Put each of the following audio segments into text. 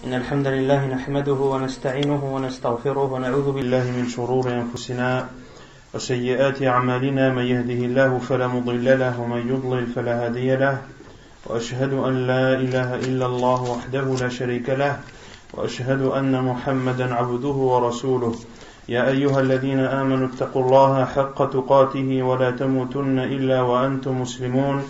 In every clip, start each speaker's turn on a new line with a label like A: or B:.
A: إن الحمد لله نحمده ونستعينه ونستغفره ونعوذ بالله من شرور أنفسنا وسيئات أعمالنا من يهده الله فلا مضل له ومن يضلل فلا هادي له وأشهد أن لا إله إلا الله وحده لا شريك له وأشهد أن محمدا عبده ورسوله يا أيها الذين آمنوا اتقوا الله حق تقاته ولا تموتن إلا وأنتم مسلمون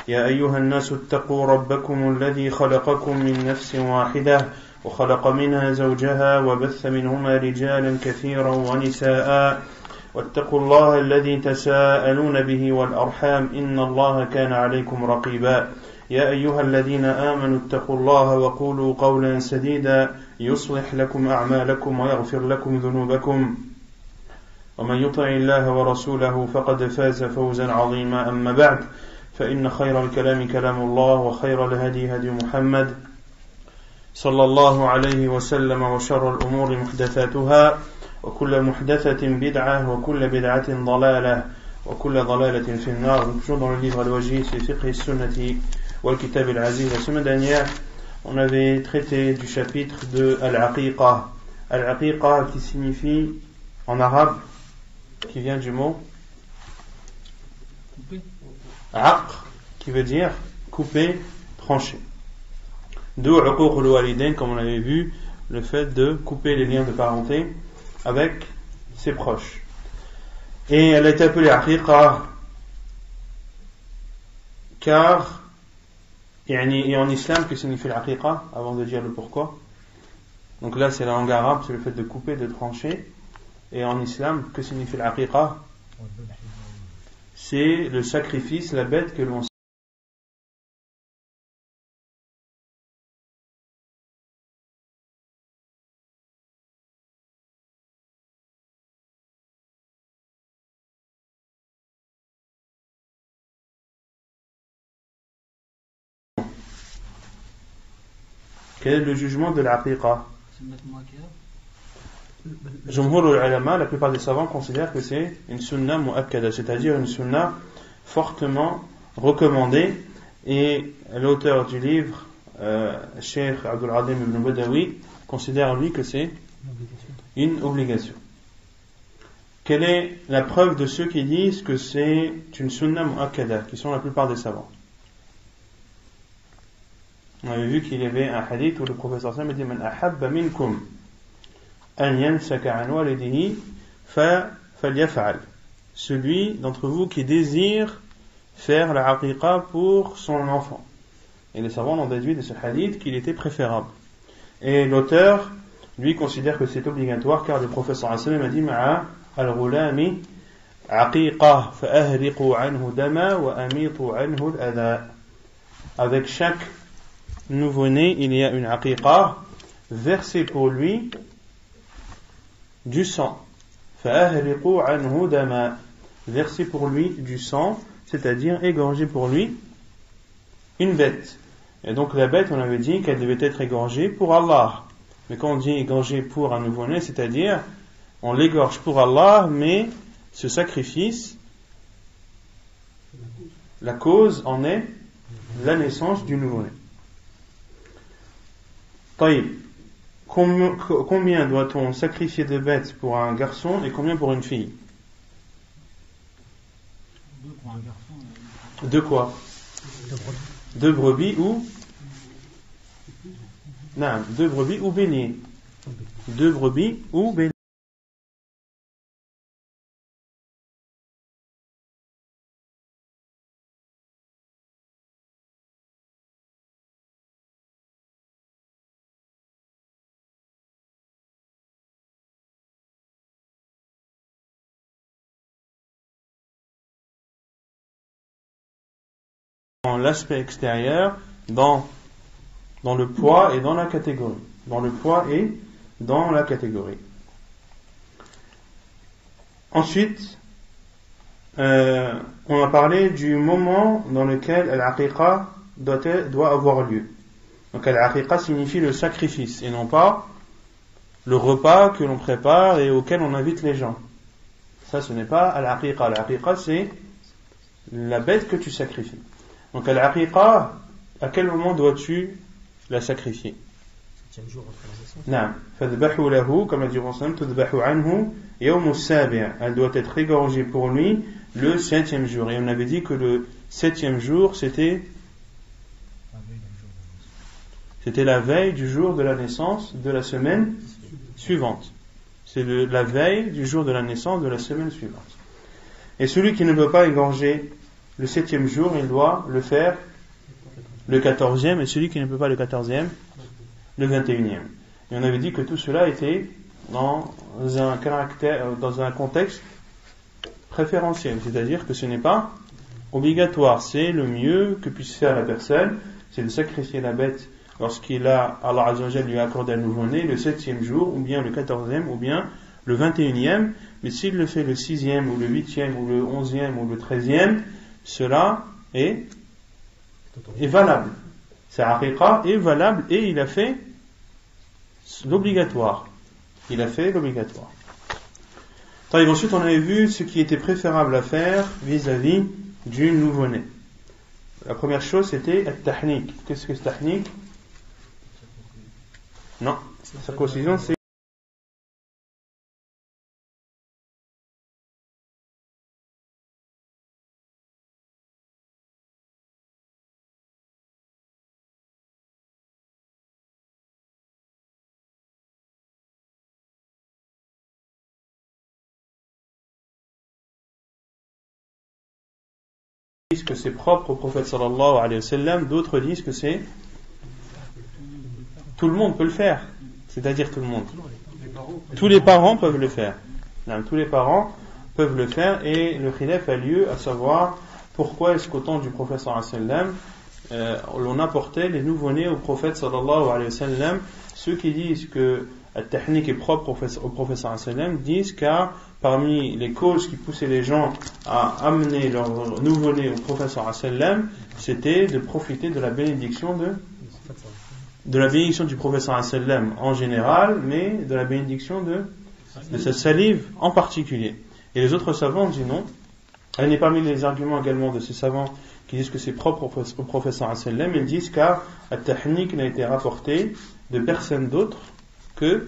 A: يا أيها الناس اتقوا ربكم الذي خلقكم من نفس واحدة وخلق منها زوجها وبث منهما رجالا كثيرا ونساء واتقوا الله الذي تساءلون به والأرحام إن الله كان عليكم رقيبا يا أيها الذين آمنوا اتقوا الله وقولوا قولا سديدا يصلح لكم أعمالكم ويغفر لكم ذنوبكم ومن يطع الله ورسوله فقد فاز فوزا عظيما أما بعد فإن خير الكلام كلام الله وخير الهدي هدي محمد صلى الله عليه وسلم وشر الأمور محدثاتها وكل محدثة بدعة وكل بدعة ضلالة وكل ضلالة في النار. Toujours dans le livre Al-Wajih, c'est Fiqh Sunnati wal Kitab al-Aziz. La semaine dernière, on avait traité du chapitre de Al-Aqiqa. Al-Aqiqa qui signifie en arabe, qui vient du mot Aqr, qui veut dire couper, trancher. D'où Uquq al-Walidain, comme on avait vu, le fait de couper les liens de parenté avec ses proches. Et elle a été appelée Aqiqa car, et en islam, que signifie l'Aqiqa, avant de dire le pourquoi? Donc là, c'est la langue arabe, c'est le fait de couper, de trancher. Et en islam, que signifie l'Aqiqa? C'est le sacrifice, la bête que l'on Quel est le jugement de l'Aqiqa? Jumhur al-ulama, la plupart des savants considèrent que c'est une sunna mu'akkada, c'est-à-dire une sunna fortement recommandée. Et l'auteur du livre, Cheikh Abdul Adim ibn Badawi, considère lui que c'est une obligation. Quelle est la preuve de ceux qui disent que c'est une sunna mu'akkada, qui sont la plupart des savants? On avait vu qu'il y avait un hadith où le professeur Sam dit Man ahabba minkum an yansaka an walidihi falyaf'al. Celui d'entre vous qui désire faire la aqiqa pour son enfant. Et les savants ont déduit de ce hadith qu'il était préférable. Et l'auteur, lui, considère que c'est obligatoire car le professeur Sam a dit Ma'a al-ghulami aqiqa fa'ahriqu anhu dama wa amitu anhu al-adha. Avec chaque nouveau-né, il y a une aqiqa, versez pour lui du sang. فَأَهْرِقُوا عَنْهُ دَمًا. Versez pour lui du sang, c'est-à-dire égorger pour lui une bête. Et donc la bête, on avait dit qu'elle devait être égorgée pour Allah. Mais quand on dit égorger pour un nouveau-né, c'est-à-dire on l'égorge pour Allah, mais ce sacrifice, la cause en est la naissance du nouveau-né. Taïb. Combien doit-on sacrifier de bêtes pour un garçon et combien pour une fille?
B: Deux pour un garçon.
A: De quoi? Deux brebis ou? Non, deux brebis ou béliers. Deux brebis ou béliers. Dans l'aspect extérieur, dans le poids et dans la catégorie. Dans le poids et dans la catégorie. Ensuite, on a parlé du moment dans lequel l'aqiqa doit avoir lieu. Donc l'aqiqa signifie le sacrifice et non pas le repas que l'on prépare et auquel on invite les gens. Ça, ce n'est pas l'aqiqa. L'aqiqa, c'est la bête que tu sacrifies. Donc l'aqiqa, à quel moment dois-tu la sacrifier?
B: 7e jour après la naissance.
A: Naam. Fadbahu lahu, comme a dit le Prophète, tudbahu anhu yawm as-sabi'. Elle doit être égorgée pour lui le 7e jour. Et on avait dit que le 7e jour, c'était la veille du jour de la naissance de la semaine suivante. C'est la veille du jour de la naissance de la semaine suivante. Et celui qui ne peut pas égorger le 7e jour, il doit le faire le 14e, et celui qui ne peut pas le 14e, le 21e. Et on avait dit que tout cela était dans un contexte préférentiel, c'est-à-dire que ce n'est pas obligatoire, c'est le mieux que puisse faire la personne, c'est de sacrifier la bête Allah Azza wa Jalla lui a accordé un nouveau-né le 7e jour, ou bien le 14e, ou bien le 21e, mais s'il le fait le 6e, ou le 8e, ou le 11e, ou le 13e, cela est valable. Sa aqiqa est valable, et il a fait l'obligatoire. Ensuite, on avait vu ce qui était préférable à faire vis-à-vis du nouveau-né. La première chose, c'était at-tahnik. Qu'est-ce que c'est tahnik? Non, circoncision, c'est disent que c'est propre au prophète sallallahu alayhi wa sallam, d'autres disent que c'est tout le monde peut le faire, c'est-à-dire tout le monde. Tous les parents peuvent le faire. Tous les parents peuvent le faire, et le khilaf a lieu à savoir pourquoi est-ce qu'au temps du prophète sallallahu alayhi wa sallam l'on apportait les nouveau-nés au prophète sallallahu alayhi wa sallam. Ceux qui disent que la technique est propre au prophète sallallahu alayhi wa sallam disent qu'à parmi les causes qui poussaient les gens à amener leur nouveau-né au prophète sallallahu alayhi wa sallam, c'était de profiter de la bénédiction du prophète sallallahu alayhi wa sallam en général, mais de la bénédiction de sa salive en particulier. Et les autres savants disent non. Elle n'est parmi les arguments également de ces savants qui disent que c'est propre au prophète sallallahu alayhi wa sallam. Ils disent qu'à at-tahnik n'a été rapporté de personne d'autre que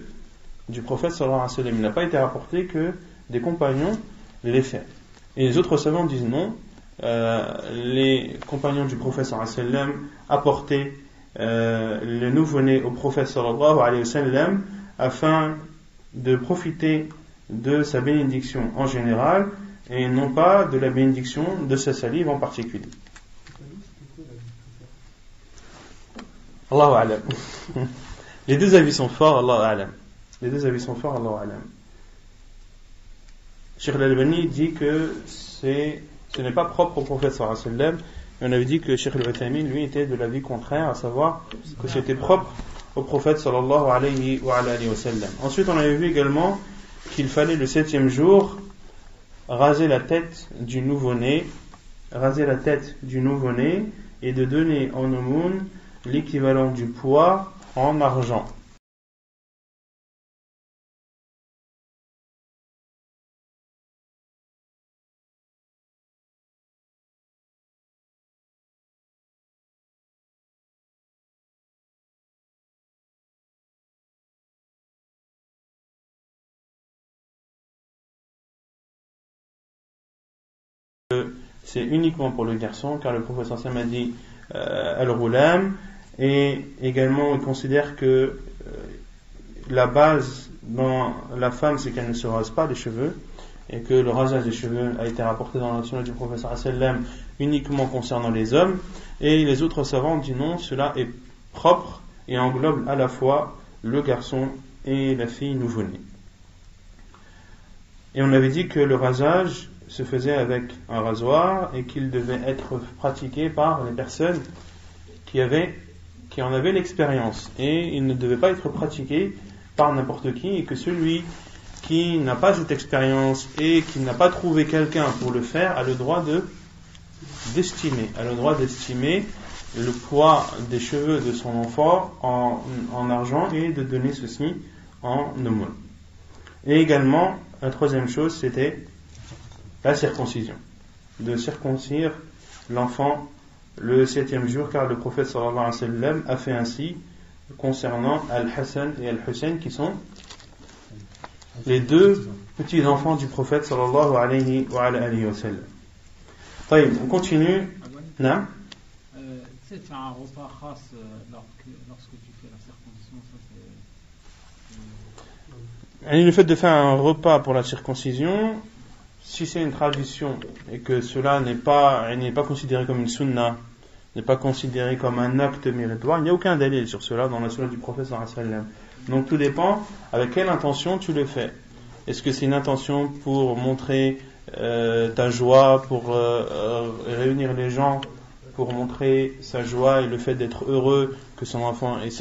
A: du prophète sallallahu alayhi wa sallam. Il n'a pas été rapporté que des compagnons l'aient fait. Et les autres savants disent non. Les compagnons du prophète sallallahu alayhi wa sallam apportaient le nouveau-né au prophète sallallahu alayhi wa sallam afin de profiter de sa bénédiction en général et non pas de la bénédiction de sa salive en particulier. Allahu a'lam. Les deux avis sont forts, Allahu a'lam. Cheikh Al-Albani dit que ce n'est pas propre au prophète sallallahu alayhi wa sallam. Et on avait dit que Cheikh Al-Uthaymin, lui, était de l'avis contraire, à savoir que c'était propre au prophète sallallahu alayhi wa sallam. Ensuite, on avait vu également qu'il fallait le 7e jour raser la tête du nouveau-né et de donner en aumône l'équivalent du poids en argent. C'est uniquement pour le garçon, car le prophète sallallahu alayhi wa sallam a dit al-ghulam, et également il considère que la base dans la femme c'est qu'elle ne se rase pas les cheveux, et que le rasage des cheveux a été rapporté dans la sunna du prophète sallallahu alayhi wa sallam uniquement concernant les hommes, et les autres savants disent non, cela est propre et englobe à la fois le garçon et la fille nouveau-née. Et on avait dit que le rasage se faisait avec un rasoir et qu'il devait être pratiqué par les personnes qui en avaient l'expérience, et il ne devait pas être pratiqué par n'importe qui, et que celui qui n'a pas cette expérience et qui n'a pas trouvé quelqu'un pour le faire a le droit d'estimer le poids des cheveux de son enfant en argent et de donner ceci en aumône. Et également la troisième chose, c'était la circoncision, de circoncire l'enfant le 7e jour, car le prophète sallallahu alayhi wa sallam a fait ainsi concernant Al-Hassan et Al-Hussein, qui sont les deux petits enfants du prophète sallallahu alayhi wa sallam. طيب, on continue. Non?
B: Tu sais, tu as un repas khas lorsque tu fais la circoncision, ça c'est...
A: Et le fait de faire un repas pour la circoncision, si c'est une tradition et que cela n'est pas considéré comme une sunna, n'est pas considéré comme un acte méritoire, il n'y a aucun dalil sur cela dans la sunna du prophète sallallahu alayhi wa sallam. Donc tout dépend avec quelle intention tu le fais. Est-ce que c'est une intention pour montrer ta joie, pour réunir les gens, pour montrer sa joie et le fait d'être heureux que son enfant est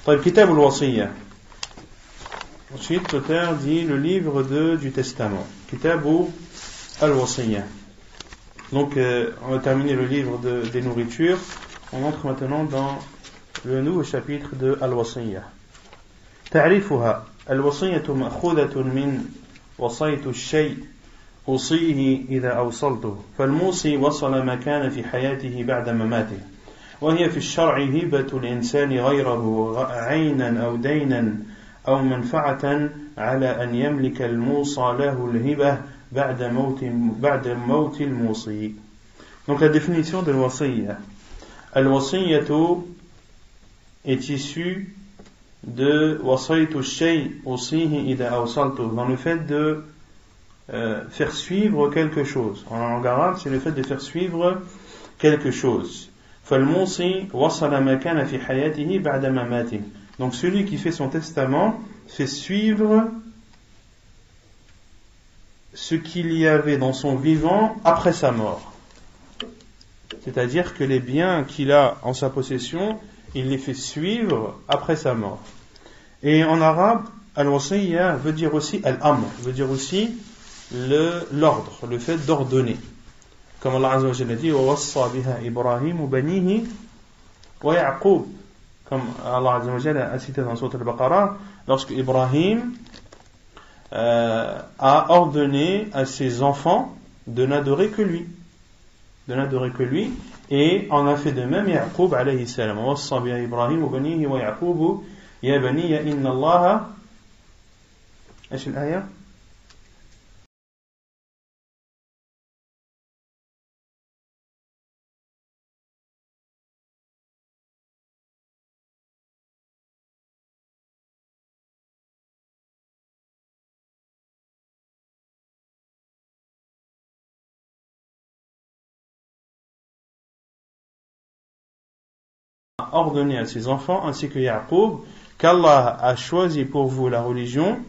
A: طيب, Kitab al-Wasiyya. Ensuite, l'auteur dit le livre du testament. Kitab al-Wasiyya. Donc, on va terminer le livre des nourritures. On entre maintenant dans le nouveau chapitre de al-Wasiyya. تعريفها: الوصية مأخوذة من وصيت الشيء أوصيه إذا أوصلته، فالموصي وصل ما كان في حياته بعد مماته، وهي في الشرع هبة الإنسان غيره عينا أو دينا أو منفعة على أن يملك الموصى له الهبة بعد موت الموصي. Donc la définition de l'wasiyya. Al-wasiyyatu est issue de wasaytu shay usihi ida awsaltu, dans le fait de faire suivre quelque chose. En langue arabe, c'est le fait de faire suivre quelque chose. فالموصي وصل ما كان في حياته بعد مماته. Donc celui qui fait son testament fait suivre ce qu'il y avait dans son vivant après sa mort. C'est-à-dire que les biens qu'il a en sa possession, il les fait suivre après sa mort. Et en arabe, al-wasiyya veut dire aussi al-amr, veut dire aussi l'ordre, le fait d'ordonner. Comme Allah Azza wa Jalla dit, وَوَصَّى بِهَا إِبْرَاهِيمُ بَنِيهِ وَيَعْقُوبَ. Comme Allah Azza wa Jalla a cité dans Sourate Al-Baqarah, lorsque Ibrahim a ordonné à ses enfants de n'adorer que lui. Et en a fait de même Ya'qub alayhi salam. وَوَصَّى بِهَا إِبْرَاهِيمُ بَنِيهِ وَيَعْقُوبُ يَا بَنِيَّ إِنَّ اللَّهَ إيش الآية؟ ordonné à ses enfants ainsi que Ya'qub qu'Allah a choisi pour vous la religion.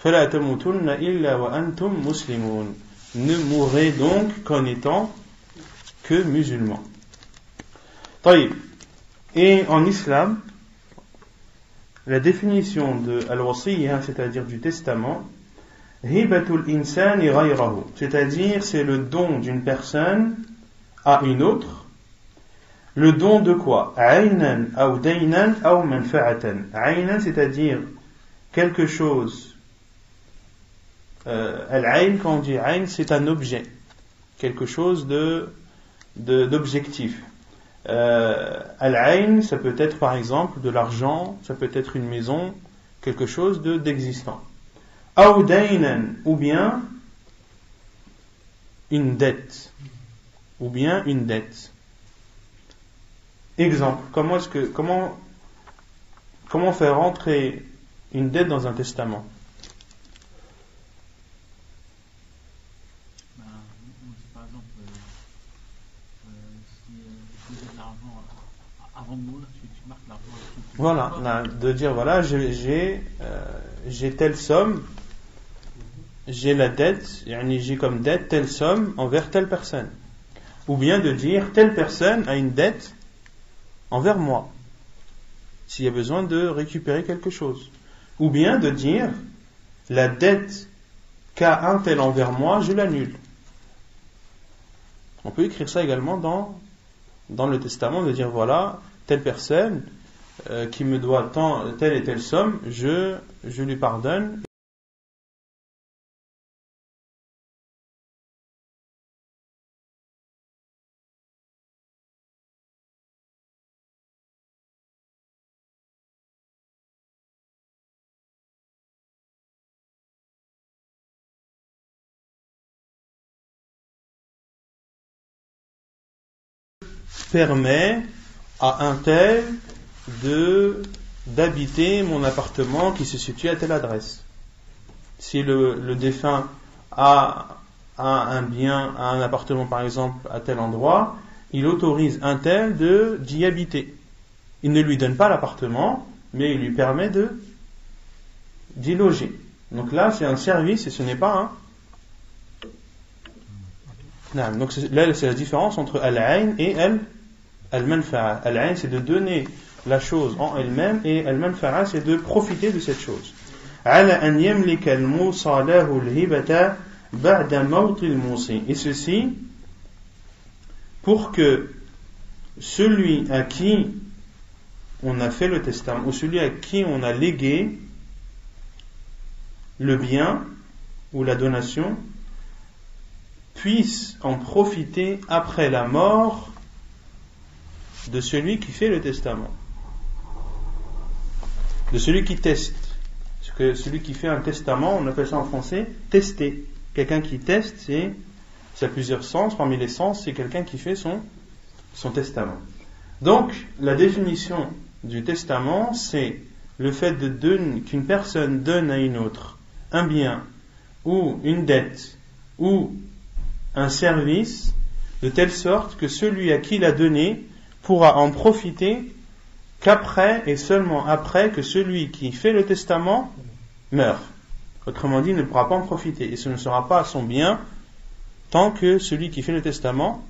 A: فَلَا تَمُوتُنَّ إِلَّا وَأَنْتُمْ مُسْلِمُونَ. Ne mourrez donc qu'en étant que musulmans. طيب. Et en islam, la définition de al-wasiyya, c'est-à-dire du testament, hibatul insani ghayrahu, c'est-à-dire c'est le don d'une personne à une autre. Le don de quoi? Aynan ou daynan ou manfa'atan. Aynan, c'est-à-dire quelque chose. Al-ayn, quand on dit ayn, c'est un objet, quelque chose d'objectif. Al-ayn, ça peut être par exemple de l'argent, ça peut être une maison, quelque chose d'existant. Ou daynan, ou bien une dette. Exemple, comment faire rentrer une dette dans un testament?
B: Par exemple, si tu as de l'argent avant de mourir, tu marques l'argent.
A: Voilà, de dire voilà, j'ai telle somme, j'ai la dette, j'ai comme dette telle somme envers telle personne. Ou bien de dire telle personne a une dette envers moi, s'il y a besoin de récupérer quelque chose. Ou bien de dire la dette qu'a un tel envers moi, je l'annule. On peut écrire ça également dans le testament, de dire voilà, telle personne qui me doit telle et telle somme, je lui pardonne. Permet à un tel d'habiter mon appartement qui se situe à telle adresse. Si le défunt a un bien, a un appartement par exemple à tel endroit, il autorise un tel d'y habiter. Il ne lui donne pas l'appartement, mais il lui permet d'y loger. Donc là, c'est un service et ce n'est pas un... Donc là, c'est la différence entre al-ayn et al-manfa'a. Al-ayn, c'est de donner la chose en elle-même, et al-manfa'a, c'est de profiter de cette chose. Et ceci pour que celui à qui on a fait le testament, ou celui à qui on a légué le bien ou la donation, puisse en profiter après la mort de celui qui fait le testament, de celui qui teste. Parce que celui qui fait un testament, on appelle ça en français tester. Quelqu'un qui teste, ça a plusieurs sens. Parmi les sens, c'est quelqu'un qui fait son testament. Donc, la définition du testament, c'est le fait qu'une personne donne à une autre un bien ou une dette ou un service, de telle sorte que celui à qui l'a donné pourra en profiter qu'après et seulement après que celui qui fait le testament meurt. Autrement dit, il ne pourra pas en profiter et ce ne sera pas son bien tant que celui qui fait le testament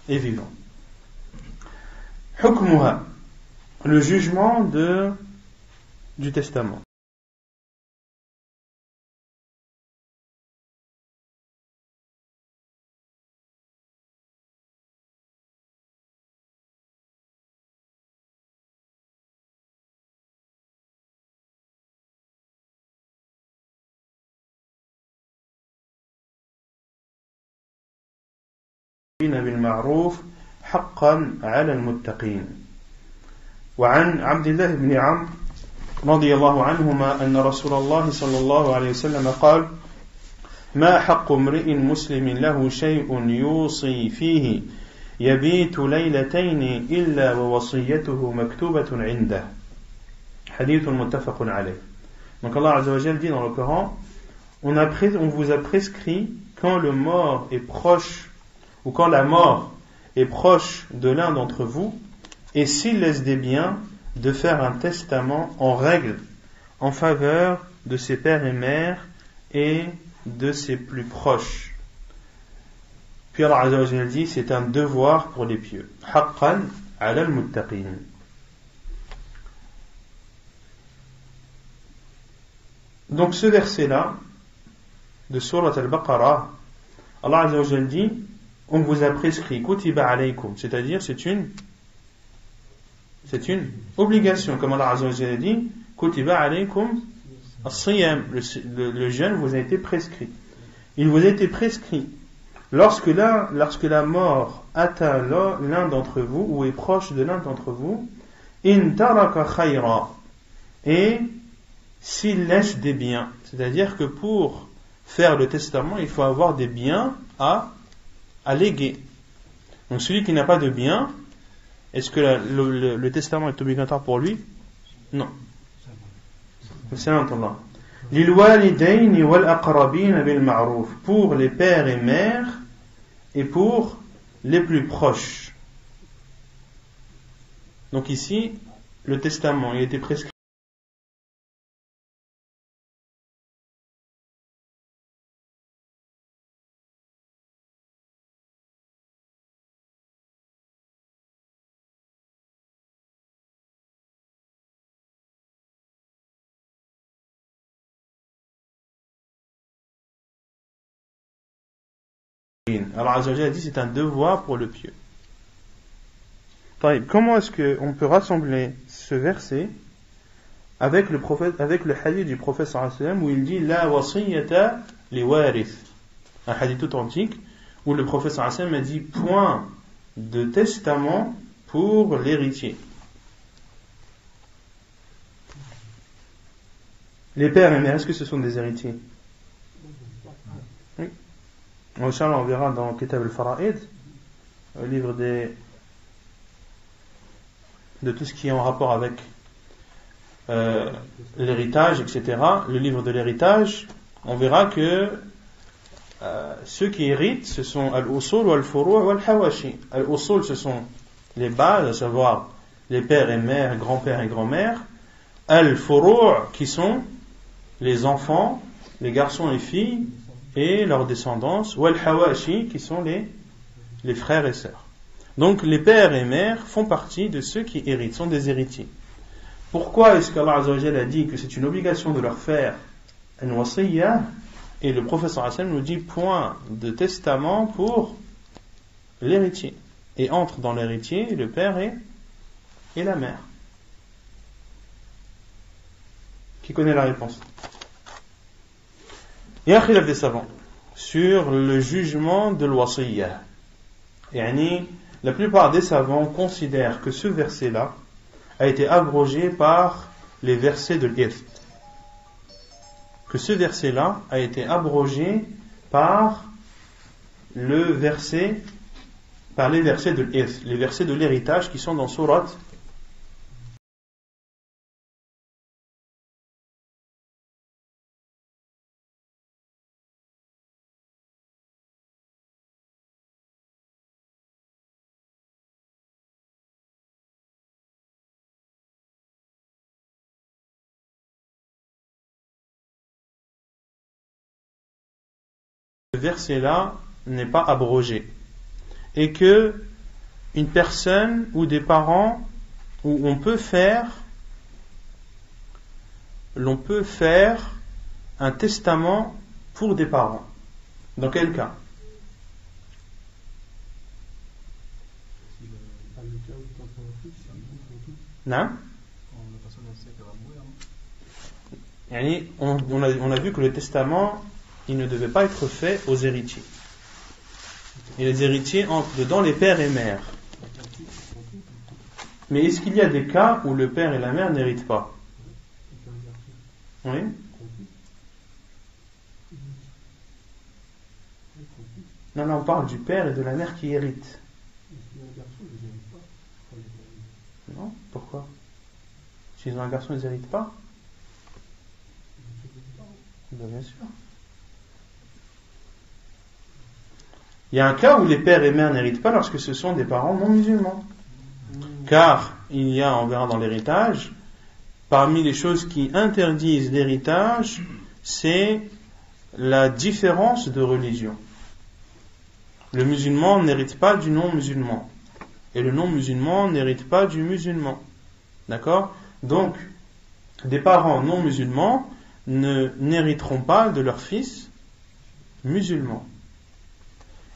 A: est vivant. Hukmuha, le jugement du testament. بالمعروف حقا على المتقين. وعن عبد الله بن عمرو رضي الله عنهما أن رسول الله صلى الله عليه وسلم قال: ما حق امرئ مسلم له شيء يوصي فيه يبيت ليلتين إلا ووصيته مكتوبة عنده. حديث متفق عليه. Donc Allah Azza wa Jal dit dans le Coran, on vous a prescrit quand le mort est proche, ou quand la mort est proche de l'un d'entre vous, et s'il laisse des biens, de faire un testament en règle en faveur de ses pères et mères et de ses plus proches. Puis Allah Azza wa Jalla dit, c'est un devoir pour les pieux. Haqqan ala al-muttaqin. Donc ce verset-là de Surat al-Baqarah, Allah Azza wa Jalla dit, on vous a prescrit kutiba alaykum, c'est-à-dire c'est une obligation, comme Allah Azza wa Jalla dit, kutiba alaykum as-siyam, le jeûne vous a été prescrit. Il vous a été prescrit lorsque la mort atteint l'un d'entre vous ou est proche de l'un d'entre vous, in taraka khayra, et s'il laisse des biens, c'est-à-dire que pour faire le testament, il faut avoir des biens à léguer. Donc celui qui n'a pas de biens, est-ce que le testament est obligatoire pour lui? Non. Pour les pères et mères et pour les plus proches. Donc ici, le testament a été prescrit Alors Azza wa Jalla a dit c'est un devoir pour le pieux. Comment est-ce qu'on peut rassembler ce verset avec le hadith du prophète sallallahu alayhi wa sallam où il dit la wasiyyata li warith, un hadith authentique où le prophète sallallahu alayhi wa sallam a dit point de testament pour l'héritier. Les pères et mères, est-ce que ce sont des héritiers? Oui. Inch'Allah, on verra dans Kitab al-Fara'id, le livre de tout ce qui est en rapport avec l'héritage, etc. Le livre de l'héritage, on verra que ceux qui héritent, ce sont al-usul, wal-furu' wal-hawashi. Al-usul, ce sont les bases, à savoir les pères et mères, grands-pères et grand-mères. Al-furu' qui sont les enfants, les garçons et filles et leur descendance. Wal-hawashi qui sont les frères et sœurs. Donc les pères et mères font partie de ceux qui héritent, sont des héritiers. Pourquoi est-ce qu'Allah Azza wa Jalla a dit que c'est une obligation de leur faire un wasiyya, et le prophète sallallahu alayhi wa sallam nous dit point de testament pour l'héritier, et entre dans l'héritier le père et la mère? Qui connaît la réponse? Il y a un khilaf des savants sur le jugement de l'wasiyya. La plupart des savants considèrent que ce verset-là a été abrogé par les versets de l'irth. Que ce verset-là a été abrogé par les versets de l'irth, les versets de l'héritage qui sont dans Surat. Ce verset-là n'est pas abrogé, et que une personne ou des parents, où l'on peut faire un testament pour des parents. Dans quel cas? Non? On a vu que le testament, il ne devait pas être fait aux héritiers. Et les héritiers entrent dedans les pères et mères. Mais est-ce qu'il y a des cas où le père et la mère n'héritent pas? Oui. Non, on parle du père et de la mère qui héritent. Non, pourquoi? S'ils ont un garçon, ils n'héritent pas? Bien sûr. Il y a un cas où les pères et mères n'héritent pas lorsque ce sont des parents non musulmans. Car il y a, on verra dans l'héritage, parmi les choses qui interdisent l'héritage, c'est la différence de religion. Le musulman n'hérite pas du non-musulman. Et le non-musulman n'hérite pas du musulman. D'accord? Donc, des parents non musulmans n'hériteront pas de leurs fils musulmans.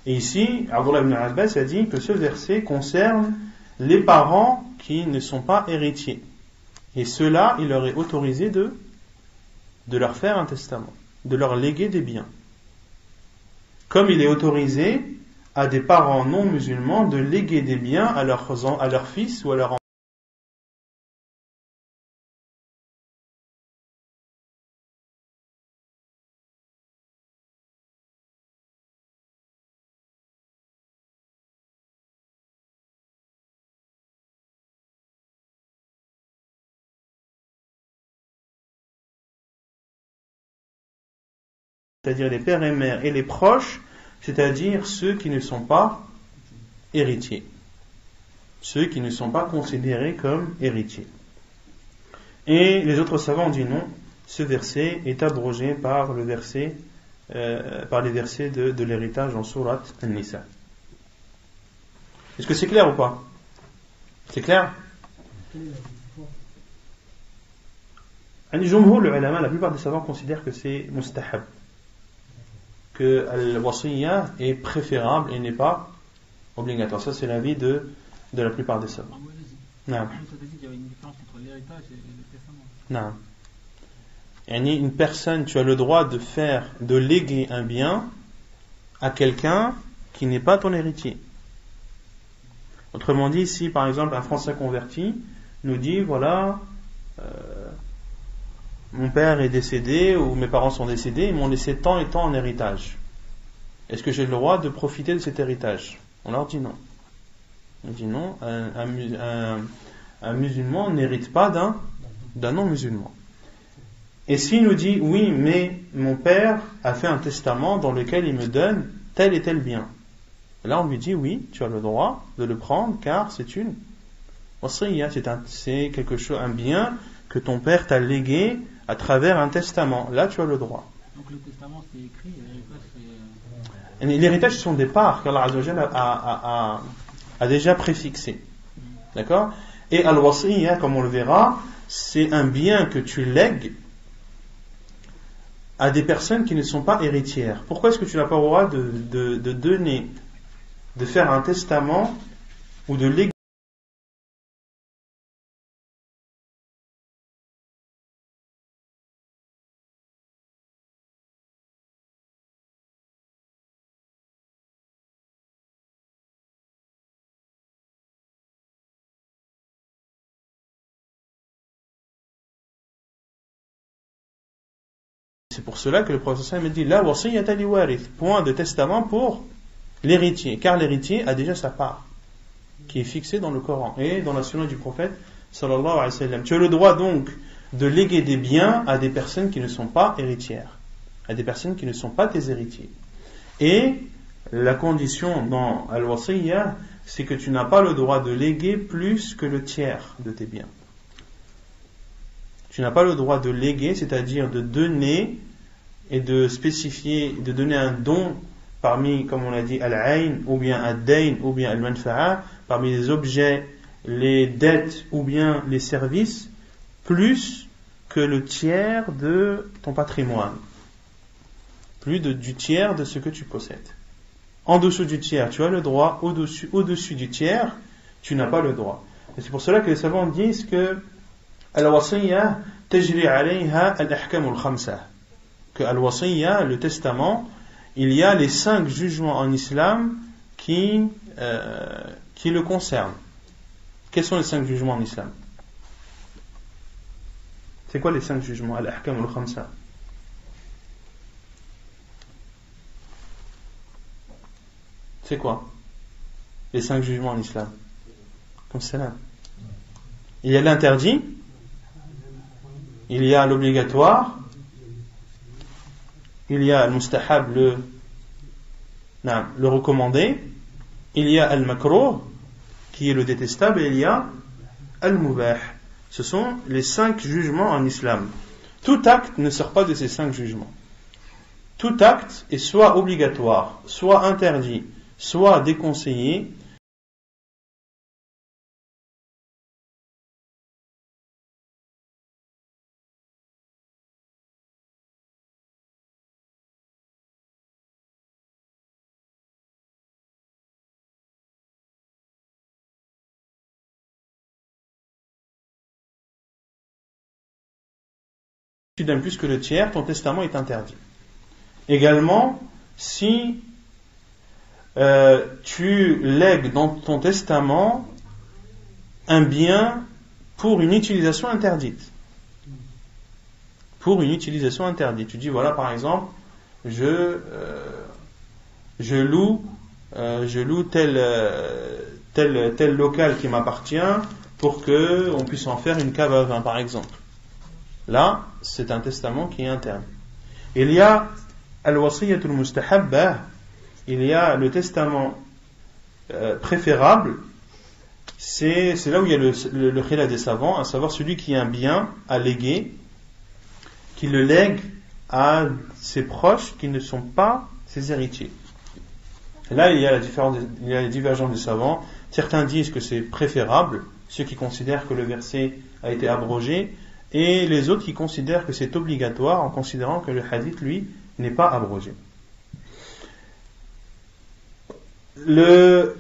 A: Et ici, Abdullah ibn Abbas a dit que ce verset concerne les parents qui ne sont pas héritiers. Et ceux-là, il leur est autorisé de leur faire un testament, de leur léguer des biens. Comme il est autorisé à des parents non musulmans de léguer des biens à leurs fils ou à leurs enfants. C'est-à-dire les pères et mères et les proches, c'est-à-dire ceux qui ne sont pas héritiers, ceux qui ne sont pas considérés comme héritiers. Et les autres savants ont dit non, ce verset est abrogé par les versets de l'héritage en Surat An-Nisa. Est-ce que c'est clair ou pas? C'est clair? La plupart des savants considèrent que c'est mustahab, que al-wasiyya est préférable et n'est pas obligatoire. Ça, c'est l'avis de la plupart des savants. Non.
B: Il y a une différence entre l'héritage et le testament.
A: Non. Une personne, tu as le droit de léguer un bien à quelqu'un qui n'est pas ton héritier. Autrement dit, si par exemple un Français converti nous dit voilà, mon père est décédé ou mes parents sont décédés, ils m'ont laissé tant et tant en héritage. Est-ce que j'ai le droit de profiter de cet héritage? On leur dit non. On dit non, un musulman n'hérite pas d'un non-musulman. Et s'il nous dit oui, mais mon père a fait un testament dans lequel il me donne tel et tel bien. Là, on lui dit oui, tu as le droit de le prendre car c'est une wasiyya, c'est quelque chose, un bien que ton père t'a légué à travers un testament. Là, tu as le droit.
B: Donc le testament c'est écrit, l'héritage c'est.
A: L'héritage, ce sont des parts qu'Allah Azza wa Jalla a déjà préfixées. D'accord? Et al-wasiyya, comme on le verra, c'est un bien que tu lègues à des personnes qui ne sont pas héritières. Pourquoi est-ce que tu n'as pas le droit de donner, de faire un testament ou de léguer? C'est pour cela que le prophète me dit la wasiyyata li warith, point de testament pour l'héritier, car l'héritier a déjà sa part qui est fixée dans le Coran et dans la sunna du prophète sallallahu alayhi wa sallam. Tu as le droit donc de léguer des biens à des personnes qui ne sont pas héritières, à des personnes qui ne sont pas tes héritiers. Et la condition dans al-wasiyya, c'est que tu n'as pas le droit de léguer plus que le tiers de tes biens. Tu n'as pas le droit de léguer, c'est-à-dire de donner et de spécifier, de donner un don parmi, comme on a dit, al-ayn, ou bien ad-dayn, ou bien al-manfa'a, parmi les objets, les dettes, ou bien les services, plus que le tiers de ton patrimoine. Plus du tiers de ce que tu possèdes. En dessous du tiers, tu as le droit, au-dessus du tiers, tu n'as pas le droit. Et c'est pour cela que les savants disent que al-wasiyya tajri alayha al-ahkam al-khamsa, que al-wasiyya, le testament, il y a les 5 jugements en islam qui le concernent. Quels sont les 5 jugements en islam? C'est quoi les 5 jugements? Al-ahkam al-khamsa. C'est quoi les 5 jugements en islam? Comme cela. Il y a l'interdit, il y a l'obligatoire, il y a al-mustahab, le recommandé, il y a al-makruh, qui est le détestable, et il y a al-mubah. Ce sont les 5 jugements en islam. Tout acte ne sort pas de ces 5 jugements. Tout acte est soit obligatoire, soit interdit, soit déconseillé. Tu donnes plus que le tiers, ton testament est interdit. Également, si tu lègues dans ton testament un bien pour une utilisation interdite. Pour une utilisation interdite. Tu dis, voilà, par exemple, je loue tel local qui m'appartient pour qu'on puisse en faire une cave à vin, par exemple. Là, c'est un testament qui est interdit. Il y a al-wasiyyatul mustahabba, il y a le testament préférable. C'est là où il y a le khilaf des savants, à savoir celui qui a un bien à léguer, qui le lègue à ses proches qui ne sont pas ses héritiers. Et là, il y a la divergence des savants. Certains disent que c'est préférable, ceux qui considèrent que le verset a été abrogé, et les autres qui considèrent que c'est obligatoire en considérant que le hadith, lui, n'est pas abrogé. le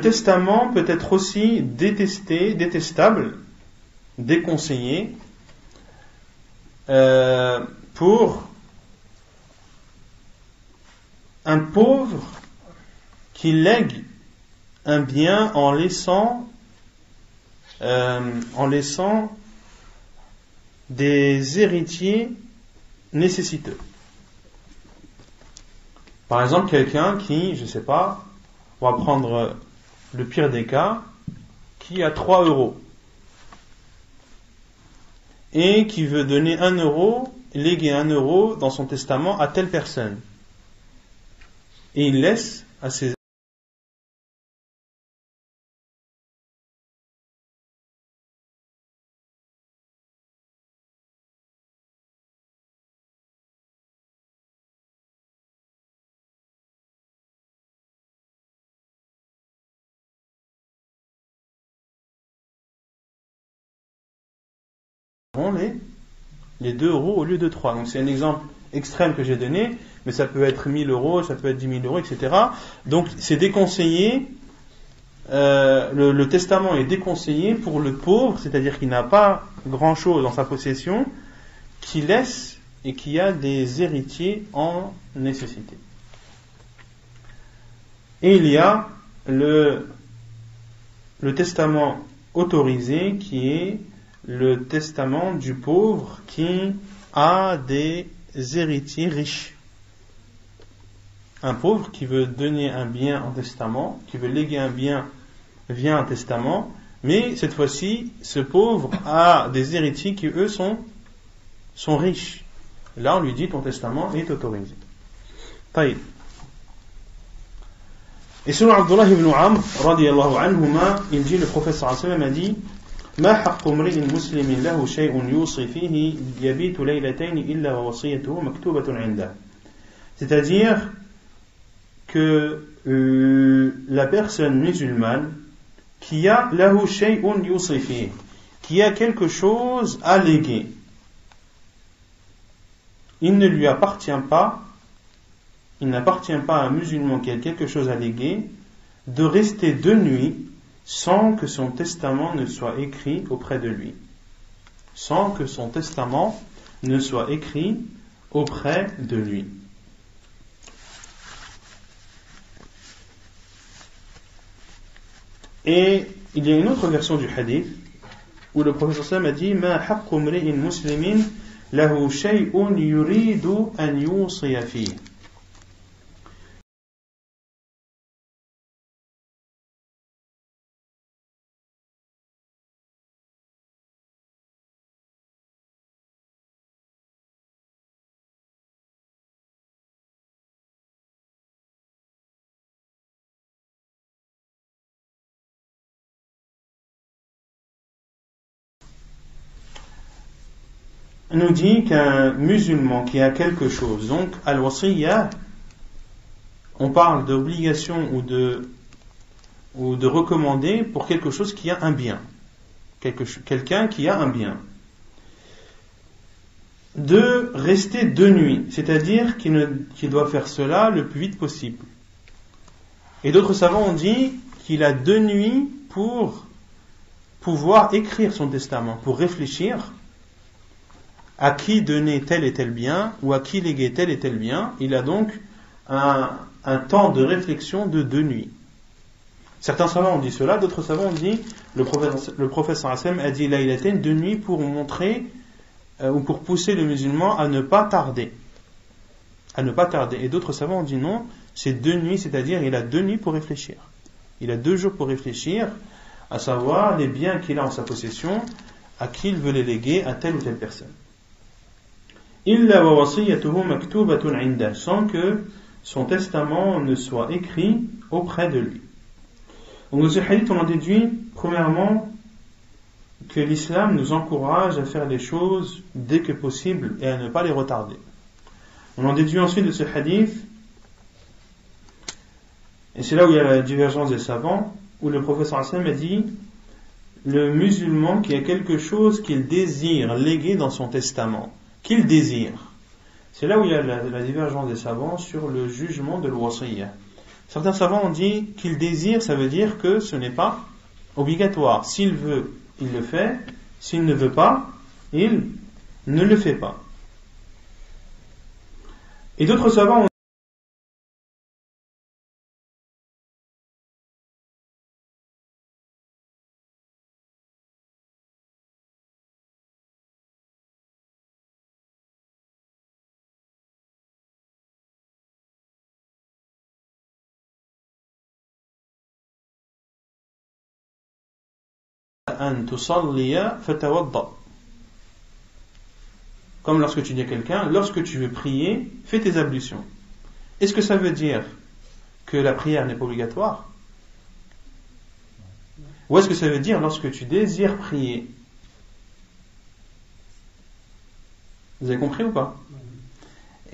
A: testament peut être aussi détestable, déconseillé, pour un pauvre qui lègue un bien en laissant des héritiers nécessiteux. Par exemple, quelqu'un qui, je sais pas, on va prendre le pire des cas, qui a 3 euros et qui veut donner 1 euro, léguer 1 euro dans son testament à telle personne. Et il laisse à ses les 2 euros au lieu de 3. Donc c'est un exemple extrême que j'ai donné, mais ça peut être 1000 euros, ça peut être 10 000 euros, etc. Donc c'est déconseillé, le testament est déconseillé pour le pauvre, c'est-à-dire qu'il n'a pas grand-chose dans sa possession, qui laisse et qui a des héritiers en nécessité. Et il y a le testament autorisé qui est le testament du pauvre qui a des héritiers riches. Un pauvre qui veut donner un bien en testament, qui veut léguer un bien via un testament, mais cette fois-ci, ce pauvre a des héritiers qui, eux, sont riches. Là, on lui dit, ton testament est autorisé. Taïb. Et selon Abdullah ibn Amr, radiyallahu anhuma, il dit, le prophète sallallahu alayhi wa sallam a dit, ما حق امرئ مسلم له شيء يوصي فيه يبيت ليلتين إلا ووصيته مكتوبة عنده. C'est-à-dire que la personne musulmane qui a lahu shay'un yusi fihi, qui a quelque chose à léguer, il n'appartient pas à un musulman qui a quelque chose à léguer de rester 2 nuits sans que son testament ne soit écrit auprès de lui. Sans que son testament ne soit écrit auprès de lui. Et il y a une autre version du hadith où le prophète sallallahu alayhi wa sallam a dit Ma haqqu mri'in muslimin lahu shay'un yuridu an yusiya fihi. Nous dit qu'un musulman qui a quelque chose, donc al-wasiyya, on parle d'obligation ou de recommander pour quelque chose qui a un bien, quelqu'un qui a un bien, de rester 2 nuits, c'est-à-dire qu'il doit faire cela le plus vite possible. Et d'autres savants ont dit qu'il a 2 nuits pour pouvoir écrire son testament, pour réfléchir à qui donner tel et tel bien, ou à qui léguer tel et tel bien. Il a donc un temps de réflexion de 2 nuits. Certains savants ont dit cela, d'autres savants ont dit, le prophète sallallahu alayhi wa sallam a dit laylatain, 2 nuits pour montrer, ou pour pousser le musulman à ne pas tarder. Et d'autres savants ont dit non, c'est 2 nuits, c'est-à-dire il a 2 nuits pour réfléchir. Il a 2 jours pour réfléchir, à savoir les biens qu'il a en sa possession, à qui il veut les léguer, à telle ou telle personne. Illa wa wasiyatuhu maktubatun 'inda, sans que son testament ne soit écrit auprès de lui. Donc dans ce hadith, on en déduit premièrement que l'islam nous encourage à faire les choses dès que possible et à ne pas les retarder. On en déduit ensuite de ce hadith, et c'est là où il y a la divergence des savants, où le prophète sallallahu alayhi wa sallam a dit le musulman qui a quelque chose qu'il désire léguer dans son testament, qu'il désire. C'est là où il y a la divergence des savants sur le jugement de l'wasiyya. Certains savants ont dit qu'il désire, ça veut dire que ce n'est pas obligatoire. S'il veut, il le fait. S'il ne veut pas, il ne le fait pas. Et d'autres savants ont أن تصلي فتوضأ. Comme lorsque tu dis à quelqu'un, lorsque tu veux prier, fais tes ablutions. Est-ce que ça veut dire que la prière n'est pas obligatoire? Ou est-ce que ça veut dire lorsque tu désires prier? Vous avez compris ou pas?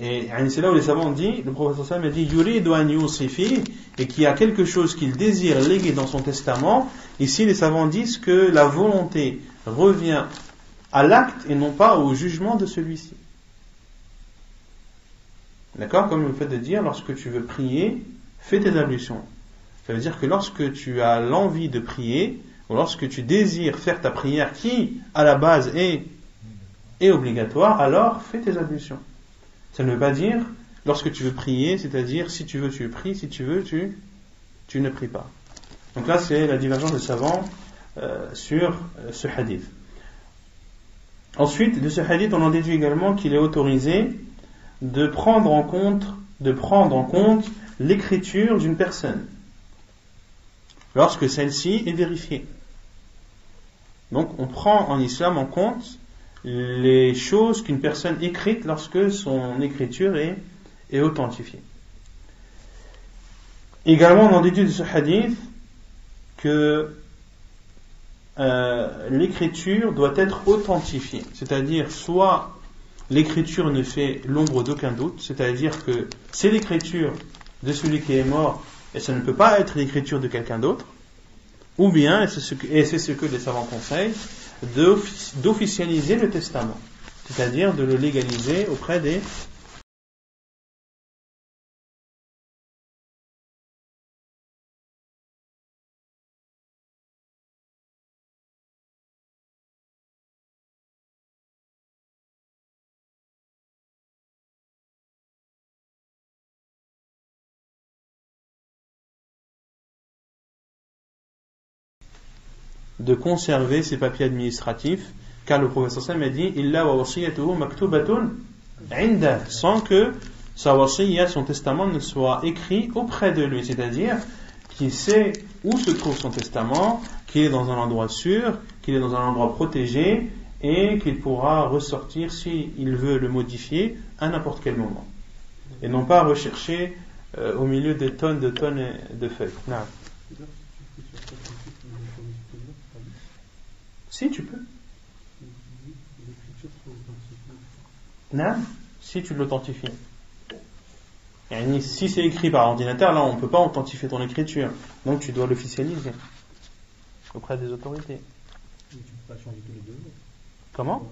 A: Et c'est là où les savants ont dit, le prophète sallam a dit yuridu an yusifi, et qu'il y a quelque chose qu'il désire léguer dans son testament. Ici les savants disent que la volonté revient à l'acte et non pas au jugement de celui-ci. D'accord? Comme le fait de dire, lorsque tu veux prier, fais tes ablutions. Ça veut dire que lorsque tu as l'envie de prier, ou lorsque tu désires faire ta prière qui, à la base, est obligatoire, alors fais tes ablutions. Ça ne veut pas dire, lorsque tu veux prier, c'est-à-dire, si tu veux, tu pries, si tu veux, tu ne pries pas. Donc là, c'est la divergence des savants sur ce hadith. Ensuite, de ce hadith, on en déduit également qu'il est autorisé de prendre en compte l'écriture d'une personne lorsque celle-ci est vérifiée. Donc, on prend en islam en compte les choses qu'une personne écrite lorsque son écriture est authentifiée. Également, on en déduit de ce hadith que l'écriture doit être authentifiée, c'est-à-dire soit l'écriture ne fait l'ombre d'aucun doute, c'est-à-dire que c'est l'écriture de celui qui est mort et ça ne peut pas être l'écriture de quelqu'un d'autre, ou bien, et c'est ce que les savants conseillent, d'officialiser le testament, c'est-à-dire de le légaliser auprès des de conserver ces papiers administratifs, car le prophète sallallahu alayhi wa sallam a dit illa wa wasiyatuhu maktubatun inda, sans que sa wasiyya, son testament, ne soit écrit auprès de lui, c'est-à-dire qu'il sait où se trouve son testament, qu'il est dans un endroit sûr, qu'il est dans un endroit protégé et qu'il pourra ressortir s'il veut le modifier à n'importe quel moment, et non pas rechercher au milieu des tonnes de feuilles. Non. Si tu peux. Non, si tu l'authentifies. Et si c'est écrit par ordinateur, là on ne peut pas authentifier ton écriture. Donc tu dois l'officialiser auprès des autorités.
B: Tu ne peux pas changer tous les 2 jours.
A: Comment?
B: Ouais.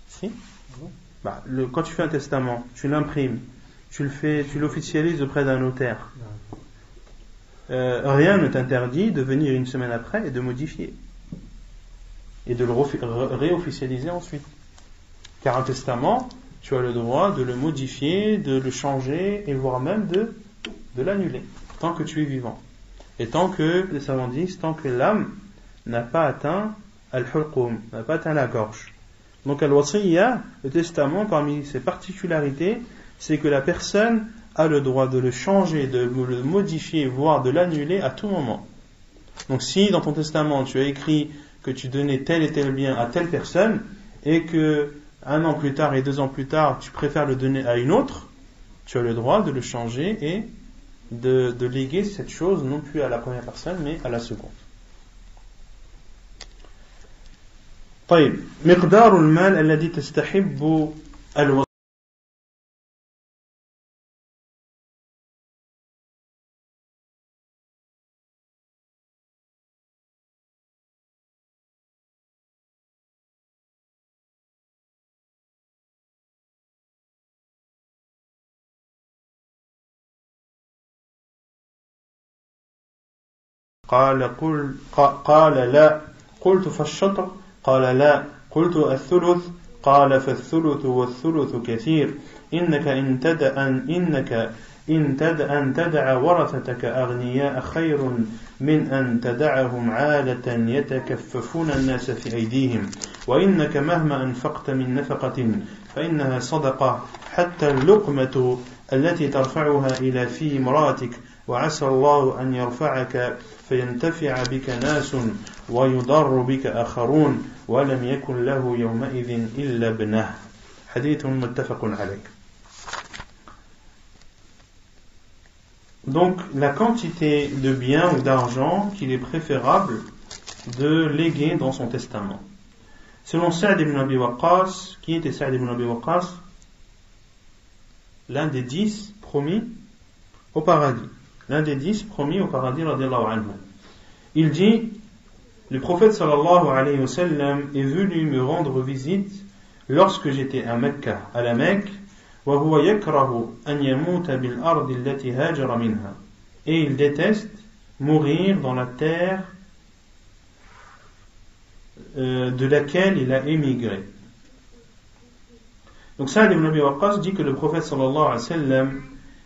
A: Si. Ouais. Quand tu fais un testament, tu l'imprimes, tu l'officialises auprès d'un notaire. Rien ne t'interdit de venir une semaine après et de modifier. Et de le réofficialiser ensuite. Car un testament, tu as le droit de le modifier, de le changer, et voire même de l'annuler, tant que tu es vivant. Et tant que, les savants disent, tant que l'âme n'a pas atteint al-hulqum, n'a pas atteint la gorge. Donc al-wasiyya, le testament, parmi ses particularités, c'est que la personne a le droit de le changer, de le modifier, voire de l'annuler à tout moment. Donc si dans ton testament tu as écrit que tu donnais tel et tel bien à telle personne, et que 1 an plus tard et 2 ans plus tard, tu préfères le donner à une autre, tu as le droit de le changer et de léguer cette chose non plus à la première personne, mais à la seconde. طيب مقدار المال الذي تستحب قال لا. قلت فالشطر؟ قال لا. قلت الثلث؟ قال فالثلث والثلث كثير. إنك إن تدع ورثتك أغنياء خير من أن تدعهم عالة يتكففون الناس في أيديهم. وإنك مهما أنفقت من نفقة فإنها صدقة حتى اللقمة التي ترفعها إلى في امرأتك، وعسى الله أن يرفعك فينتفع بك ناس ويضر بك آخرون ولم يكن له يومئذ إلا ابنه. حديث متفق عليه. Donc la quantité de biens ou d'argent qu'il est préférable de léguer dans son testament. Selon Sa'd ibn Abi Waqqas, qui était Sa'd ibn Abi Waqqas? L'un des 10 promis au paradis. L'un des 10 promis au paradis, radiyallahu anhu. Il dit, le prophète sallallahu alayhi wa sallam est venu me rendre visite lorsque j'étais à Mecca, à la Mecque, وهو يكره أن يموت بالأرض التي هاجر منها. Et il déteste mourir dans la terre de laquelle il a émigré. Donc Sa'd ibn Abi Waqqas dit que le prophète sallallahu alayhi wa sallam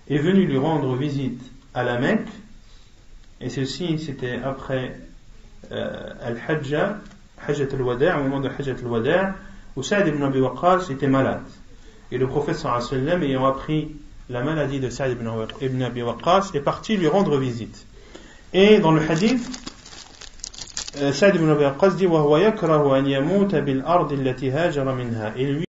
A: est venu lui rendre visite à la Mecque, et ceci c'était après Al-Hajjah, Hajjat al-Wada', au moment de Hajjat al-Wada', où Sa'd ibn Abi Waqqas était malade. Et le prophète sallallahu alayhi wa sallam, ayant appris la maladie de Sa'd ibn Abi Waqqas, est parti lui rendre visite. Et dans le hadith, Sa'd ibn Abi Waqqas dit وَهُوَ يَكْرَهُ أَنْ يَمُوتَ بِالْأَرْضِ الَّتِي هَاجَرَ مِنْهَا. Et lui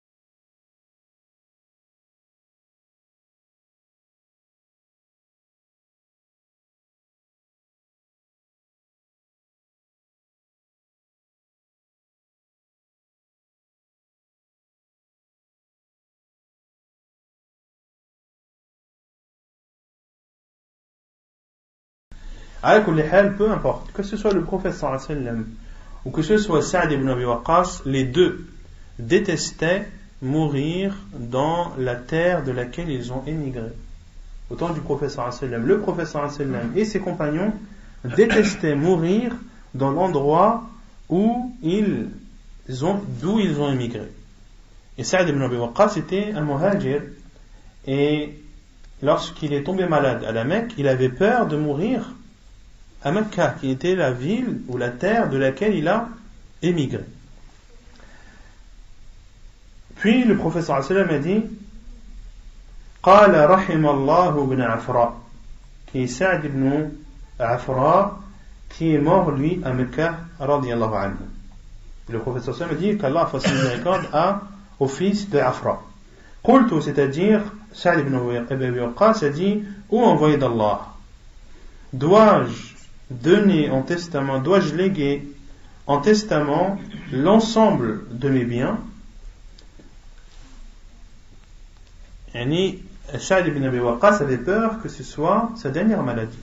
A: peu importe, que ce soit le prophète sallallahu alayhi wa sallam ou que ce soit Sa'd ibn Abi Waqqas, les deux détestaient mourir dans la terre de laquelle ils ont émigré. Au temps du prophète sallallahu alayhi wa sallam, le prophète sallallahu alayhi wa sallam et ses compagnons détestaient mourir dans l'endroit d'où ils ont émigré. Et Sa'd ibn Abi Waqqas était un muhajir, et lorsqu'il est tombé malade à la Mecque, il avait peur de mourir à Mecca, qui était la ville ou la terre de laquelle il a émigré. Puis le prophète sallallahu alayhi wa sallam a dit قال رحم الله بن عفراء, qui est Sa'd ibn Afra, qui est mort lui à Mecca, radiyallahu anhu. Le prophète sallallahu alayhi wa sallam a dit qu'Allah fasse miséricorde au fils de Afra. Qultu, c'est-à-dire Sa'd ibn Abi Waqqas a dit, ô envoyé d'Allah, dois-je léguer en testament l'ensemble de mes biens? Sa'd ibn Abi Waqqas avait peur que ce soit sa dernière maladie.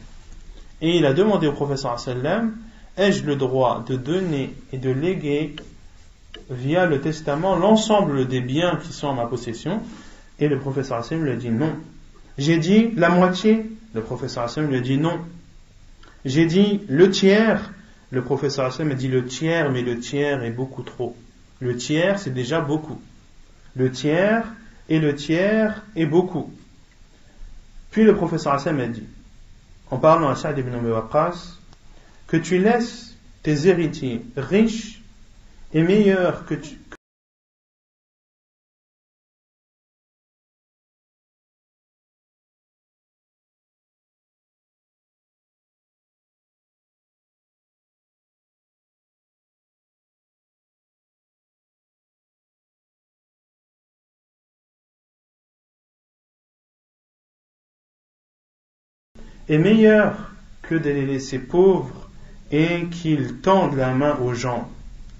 A: Et il a demandé au prophète sallallahu alayhi wa sallam, ai-je le droit de donner et de léguer via le testament l'ensemble des biens qui sont en ma possession? Et le prophète sallallahu alayhi wa sallam lui a dit non. J'ai dit la moitié? Le prophète sallallahu alayhi wa sallam lui a dit non. J'ai dit le tiers? Le prophète sallallahu alayhi wa sallam a dit le tiers, mais le tiers est beaucoup trop. Le tiers, c'est déjà beaucoup. Le tiers est beaucoup. Puis le prophète sallallahu alayhi wa sallam a dit, en parlant à Sa'd ibn Abi Waqqas, que tu laisses tes héritiers riches et meilleurs que tu... est meilleur que de les laisser pauvres et qu'ils tendent la main aux gens,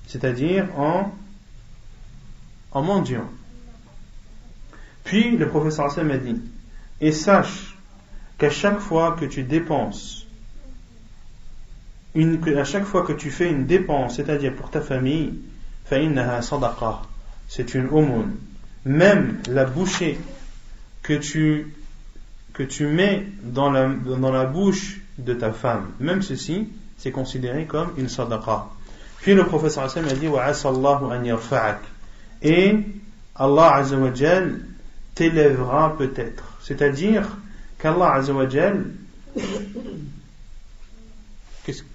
A: c'est-à-dire en mendiant. Puis le prophète sallallahu alayhi wa sallam a dit, et sache qu'à chaque fois que tu dépenses, à chaque fois que tu fais une dépense, c'est-à-dire pour ta famille, فإنها صدقة, c'est une aumône. Même la bouchée que tu mets dans la bouche de ta femme, même ceci c'est considéré comme une sadaqa. Puis le prophète sallallahu alayhi wa sallam a dit wa asallahu an yarfa'ak, et Allah azza wa jal t'élèvera peut-être, c'est-à-dire qu'Allah azza wa jal,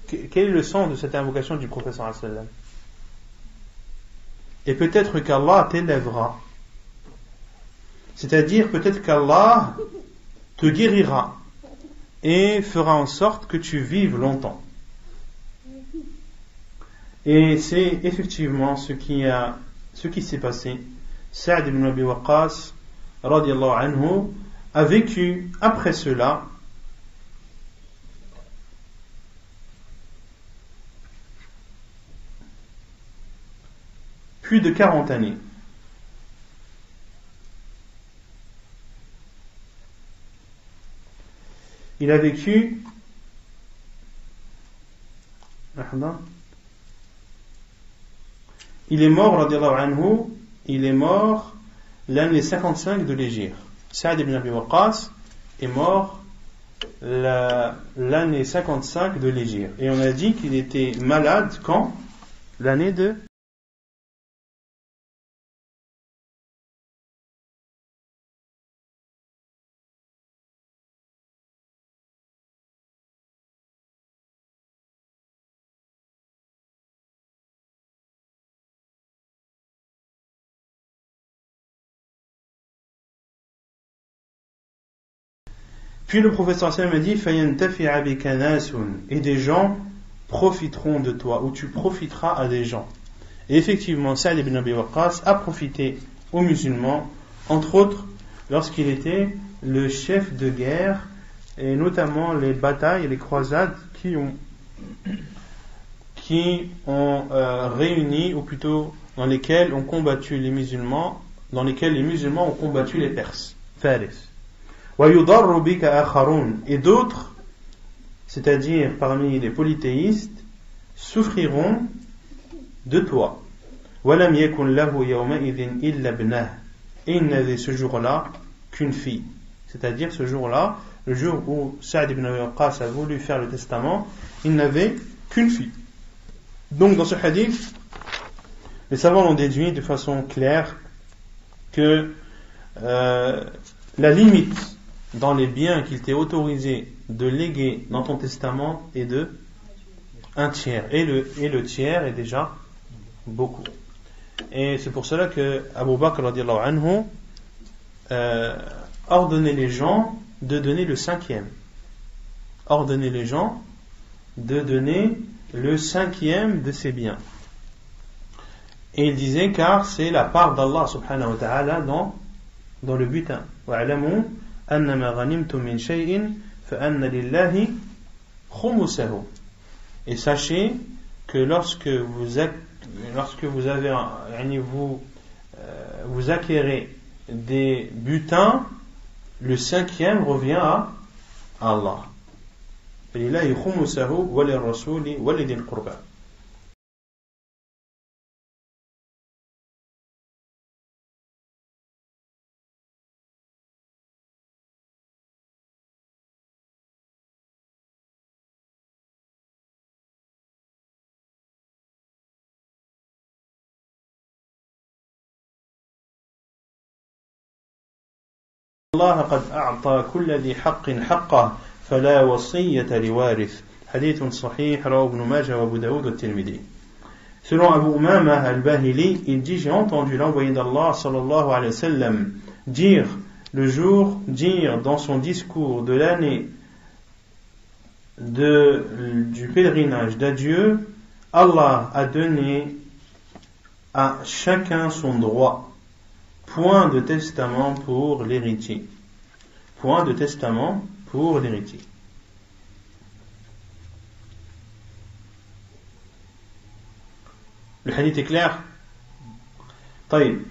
A: quel est le sens de cette invocation du prophète sallallahu alayhi wa sallam? Et peut-être qu'Allah t'élèvera, c'est-à-dire peut-être qu'Allah te guérira et fera en sorte que tu vives longtemps. Et c'est effectivement ce qui s'est passé. Sa'd ibn Abi Waqqas radiyallahu anhu a vécu après cela plus de 40 années. Il a vécu il est mort radiyallahu anhu, il est mort l'année 55 de l'Hégire. Sa'd ibn Abi Waqqas est mort l'année 55 de l'Hégire. Et on a dit qu'il était malade quand? L'année de Puis le professeur sallam a dit فَيَنْتَفِعَ بِكَ نَاسٌ, et des gens profiteront de toi, ou tu profiteras à des gens. Et effectivement, Sa'd ibn Abi Waqqas a profité aux musulmans, entre autres lorsqu'il était le chef de guerre, et notamment les batailles et les croisades qui ont réuni, ou plutôt dans lesquelles ont combattu les musulmans, dans lesquels les musulmans ont combattu les Perses, Faris. Et d'autres, c'est-à-dire parmi les polythéistes, souffriront de toi. Et il n'avait ce jour-là qu'une fille. C'est-à-dire ce jour-là, le jour où Sa'd ibn Abi Waqqas a voulu faire le testament, il n'avait qu'une fille. Donc dans ce hadith, les savants ont déduit de façon claire que la limite dans les biens qu'il t'est autorisé de léguer dans ton testament est de un tiers. Et le tiers est déjà beaucoup. Et c'est pour cela que Abu Bakr radiallahu anhu ordonnait les gens de donner le cinquième. Ordonnait les gens de donner le cinquième de ses biens. Et il disait car c'est la part d'Allah subhanahu wa ta'ala dans le butin. وَاعْلَمُوا أَنَّمَا غَنِمْتُم مِّن شَيْءٍ فَأَنَّ لِلَّهِ خُمُسَهُ. Et sachez que lorsque vous acquérez des butins, le cinquième revient à Allah. لِلَّهِ خُمُسَهُ وَلِلرَّسُولِ وَلِذِي الْقُرْبَى. الله قد أعطى كل ذي حق حقه فلا وصية لوارث. حديث صحيح رواه ابن ماجه وابو داود والترمذي. Selon Abu Umama al-Bahili, il dit: j'ai entendu l'envoyé d'Allah sallallahu alayhi wa sallam dire dans son discours de l'année du pèlerinage d'adieu, Allah a donné à chacun son droit. Point de testament pour l'héritier. Point de testament pour l'héritier. Le hadith est clair? طيب.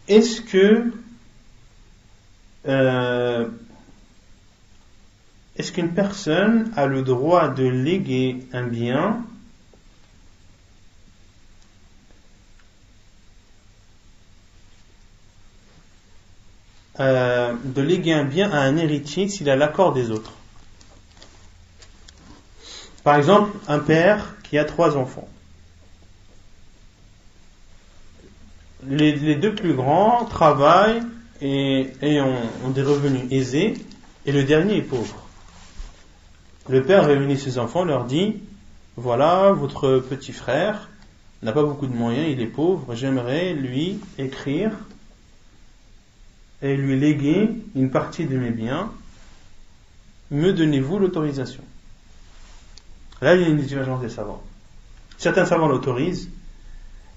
A: Est-ce qu'une personne a le droit de léguer un bien à un héritier s'il a l'accord des autres? Par exemple, un père qui a 3 enfants. Les 2 plus grands travaillent et ont des revenus aisés, et le dernier est pauvre. Le père réunit ses enfants, leur dit: voilà, votre petit frère n'a pas beaucoup de moyens, il est pauvre, j'aimerais lui écrire et lui léguer une partie de mes biens, me donnez-vous l'autorisation? Là, il y a une divergence des savants. Certains savants l'autorisent,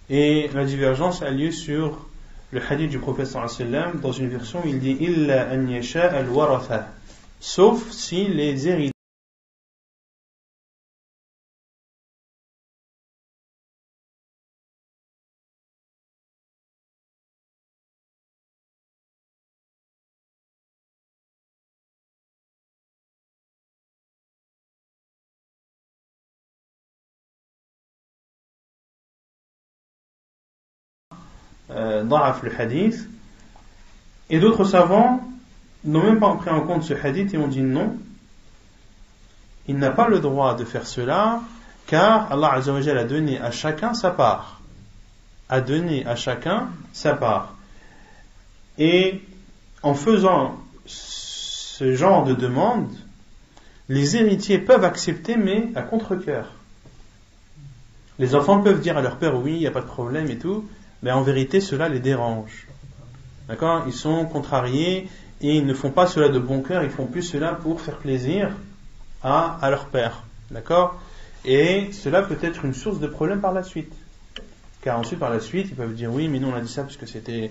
A: et la divergence a lieu sur le hadith du prophète sallallahu alayhi wa sallam. Dans une version, il dit: illa an yasha al-waratha, sauf si les héritiers da'af le hadith. Et d'autres savants n'ont même pas pris en compte ce hadith et ont dit non, il n'a pas le droit de faire cela, car Allah Azza wa Jalla a donné à chacun sa part. A donné à chacun sa part. Et en faisant ce genre de demande, les héritiers peuvent accepter, mais à contre-cœur. Les enfants peuvent dire à leur père: oui, il n'y a pas de problème et tout, mais en vérité, cela les dérange. D'accord? Ils sont contrariés et ils ne font pas cela de bon cœur, ils font plus cela pour faire plaisir à leur père. D'accord? Et cela peut être une source de problème par la suite. Car ensuite, par la suite, ils peuvent dire: oui, mais nous on a dit ça parce que c'était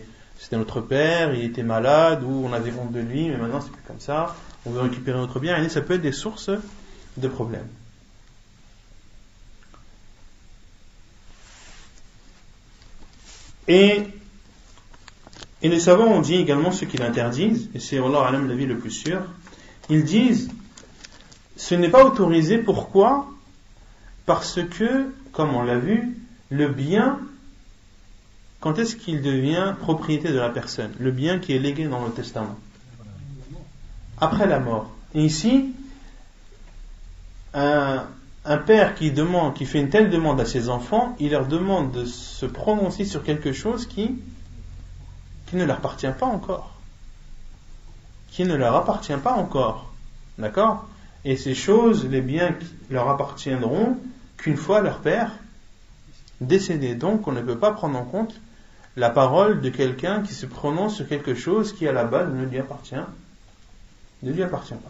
A: notre père, il était malade, ou on avait honte de lui, mais maintenant c'est plus comme ça, on veut récupérer notre bien, et ça peut être des sources de problèmes. Et les savants ont dit également ce qu'ils interdisent, et c'est Wallahu a'lam l'avis le plus sûr. Ils disent: ce n'est pas autorisé. Pourquoi? Parce que, comme on l'a vu, le bien, quand est-ce qu'il devient propriété de la personne? Le bien qui est légué dans le testament. Après la mort. Et ici, un père qui fait une telle demande à ses enfants, il leur demande de se prononcer sur quelque chose qui ne leur appartient pas encore. Qui ne leur appartient pas encore. D'accord? Et ces choses, les biens leur appartiendront qu'une fois leur père décédé. Donc, on ne peut pas prendre en compte la parole de quelqu'un qui se prononce sur quelque chose qui, à la base, ne lui appartient pas.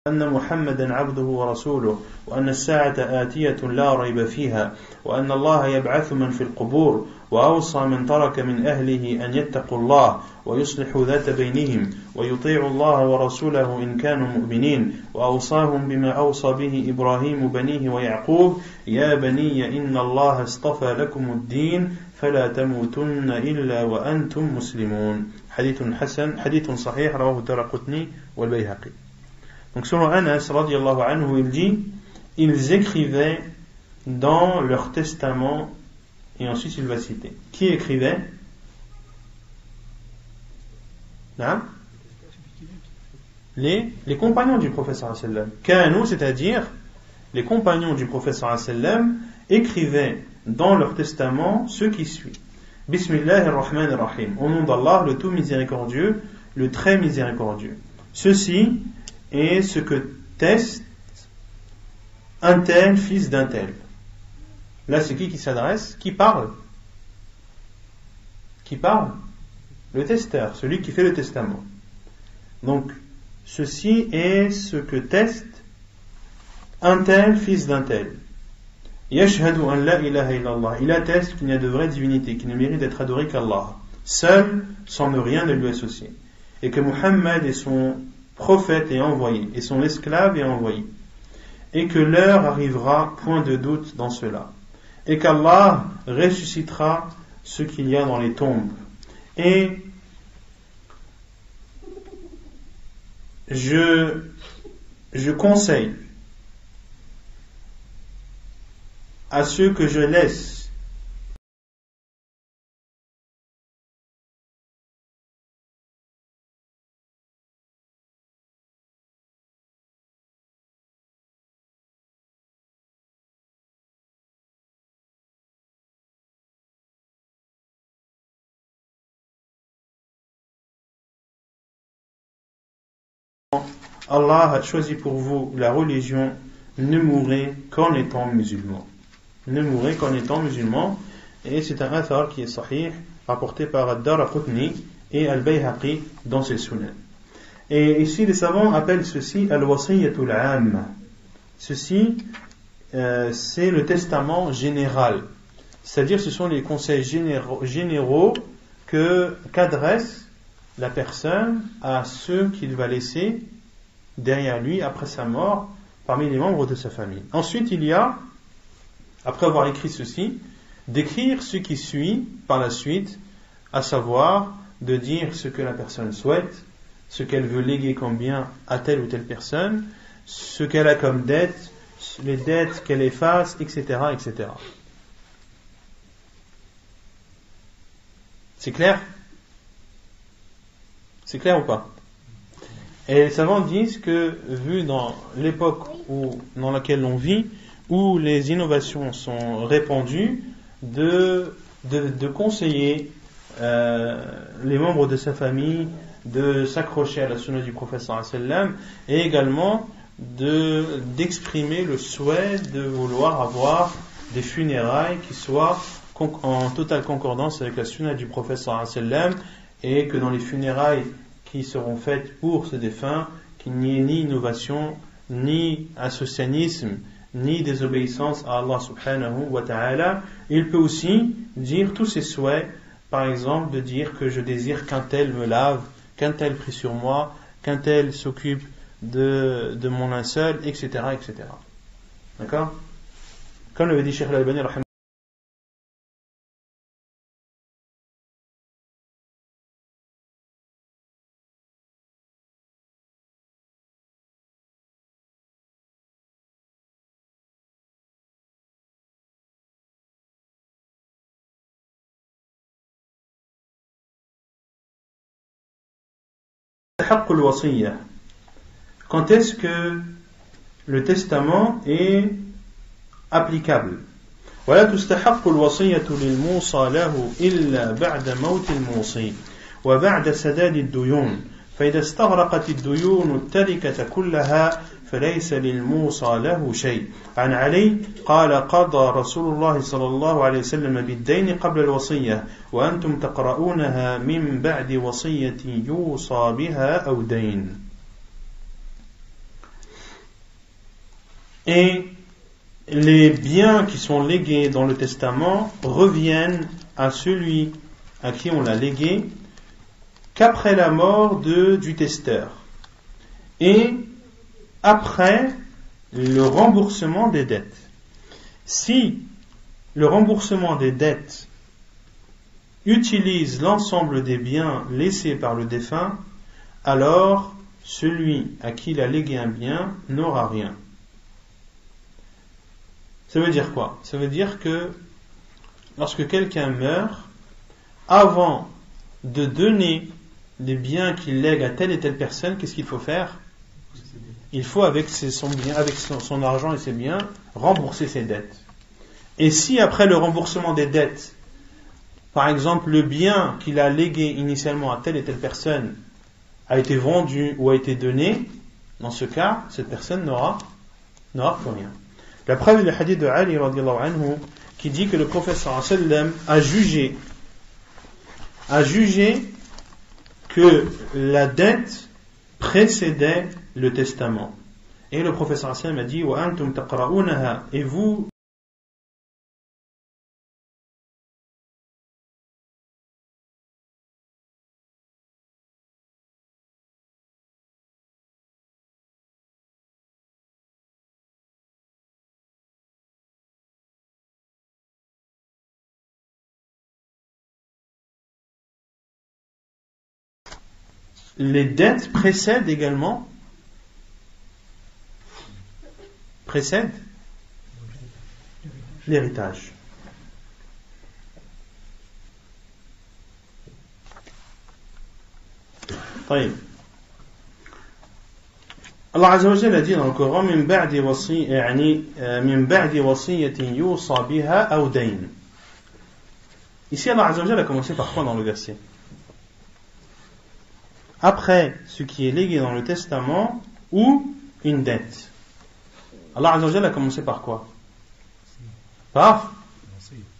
A: أن محمدا عبده ورسوله وأن الساعة آتية لا ريب فيها وأن الله يبعث من في القبور وأوصى من ترك من أهله أن يتقوا الله ويصلحوا ذات بينهم ويطيعوا الله ورسوله إن كانوا مؤمنين وأوصاهم بما أوصى به إبراهيم بنيه ويعقوب يا بني إن الله اصطفى لكم الدين فلا تموتن إلا وأنتم مسلمون. حديث حسن حديث صحيح رواه الدارقطني والبيهقي. Donc selon Anas radiyallahu anhu, il dit: ils écrivaient dans leur testament, et ensuite il va citer. Qui écrivait? Hein? Les compagnons du prophète sallallahu alayhi wa sallam. Kanu, c'est-à-dire les compagnons du prophète sallallahu alayhi wa sallam, écrivaient dans leur testament ce qui suit. Bismillahirrahmanirrahim. Au nom d'Allah, le tout miséricordieux, le très miséricordieux. Ceci est ce que teste un tel fils d'un tel. Là, c'est qui s'adresse? Qui parle? Le testeur, celui qui fait le testament. Donc, ceci est ce que teste un tel fils d'un tel. Yashhadu an la ilaha illallah. Il atteste qu'il n'y a de vraie divinité, qui ne mérite d'être adoré qu'Allah, seul, sans ne rien de lui associer. Et que Muhammad est son prophète et envoyé, et son esclave et envoyé, et que l'heure arrivera, point de doute dans cela, et qu'Allah ressuscitera ce qu'il y a dans les tombes, et je conseille à ceux que je laisse Allah a choisi pour vous la religion, ne mourrez qu'en étant musulman. Ne mourrez qu'en étant musulman. Et c'est un athar qui est sahih, rapporté par Ad-Daraqutni et Al-Bayhaqi dans ses sunan. Et ici, les savants appellent ceci Al-Wasiyyatul Amma. Ceci, c'est le testament général. C'est-à-dire, ce sont les conseils généraux qu'adresse la personne à ceux qu'il va laisser derrière lui après sa mort parmi les membres de sa famille. Ensuite, il y a, après avoir écrit ceci, d'écrire ce qui suit par la suite, à savoir de dire ce que la personne souhaite, ce qu'elle veut léguer comme bien à telle ou telle personne, ce qu'elle a comme dette, les dettes qu'elle efface, etc., etc. C'est clair? C'est clair ou pas? Et les savants disent que, vu dans l'époque dans laquelle on vit, où les innovations sont répandues, de conseiller les membres de sa famille de s'accrocher à la sunna du prophète sallallahu alayhi wa sallam, et également d'exprimer le souhait de vouloir avoir des funérailles qui soient en totale concordance avec la sunna du prophète sallallahu alayhi wa sallam, et que dans les funérailles qui seront faites pour ce défunt, qu'il n'y ait ni innovation, ni associanisme, ni désobéissance à Allah subhanahu wa ta'ala. Il peut aussi dire tous ses souhaits, par exemple de dire que je désire qu'un tel me lave, qu'un tel prie sur moi, qu'un tel s'occupe de mon linceul, etc., etc. D'accord? Comme l'avait dit Cheikh Al-Albani, quand est-ce que le testament est applicable? ولا تستحق الوصية للموصى له إلا بعد موت الموصي وبعد سداد الديون فإذا استغرقت الديون التركة كلها فليس للموصى له شيء. عن علي قال قضى رسول الله صلى الله عليه وسلم بالدين قبل الوصية وأنتم تقرؤونها من بعد وصية يوصى بها أو دين. Et les biens qui sont légués dans le testament reviennent à celui à qui on l'a légué qu'après la mort du testeur et après le remboursement des dettes. Si le remboursement des dettes utilise l'ensemble des biens laissés par le défunt, alors celui à qui il a légué un bien n'aura rien. Ça veut dire quoi? Ça veut dire que lorsque quelqu'un meurt, avant de donner les biens qu'il lègue à telle et telle personne, qu'est-ce qu'il faut faire? Il faut avec son argent et ses biens rembourser ses dettes. Et si après le remboursement des dettes, par exemple le bien qu'il a légué initialement à telle et telle personne a été vendu ou a été donné, dans ce cas, cette personne n'aura plus rien. La preuve est le hadith de Ali radiallahu anhu qui dit que le prophète sallallahu alayhi wa sallam a jugé que la dette précédait le testament. Et le prophète sallallahu alayhi wa sallam a dit wa antum taqra'unaha, et vous les dettes précèdent également précède l'héritage. طيب. Allah Azza wa Jalla a dit dans le Coran من بعد وصية يوصى بها أو دين. Ici Allah Azza wa Jalla a commencé par quoi dans le verset? Après ce qui est légué dans le testament ou une dette. Allah Azza wa Jalla a commencé par quoi? Par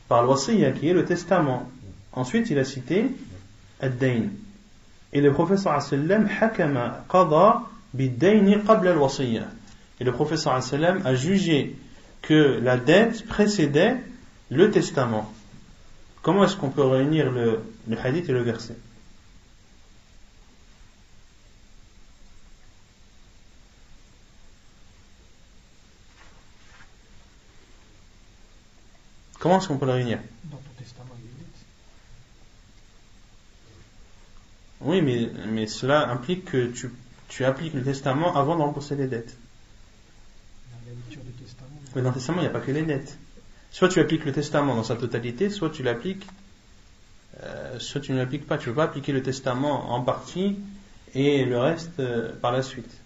A: le wasiyya qui est le testament. Ensuite il a cité ad-dayn. Et le prophète sallallahu alayhi wa sallam hakama qada bid-dayn qabla al-wasiyya. Et le prophète sallallahu alayhi wa sallam a jugé que la dette précédait le testament. Comment est-ce qu'on peut réunir le hadith et le verset? Comment est-ce qu'on peut le réunir?
B: Dans ton testament, il y a une dette.
A: Oui, mais cela implique que tu appliques le testament avant de rembourser les dettes.
B: Dans la lecture du testament.
A: Mais dans le testament, il n'y a pas que les dettes. Soit tu appliques le testament dans sa totalité, soit tu l'appliques, soit tu ne l'appliques pas. Tu ne peux pas appliquer le testament en partie et le reste par la suite.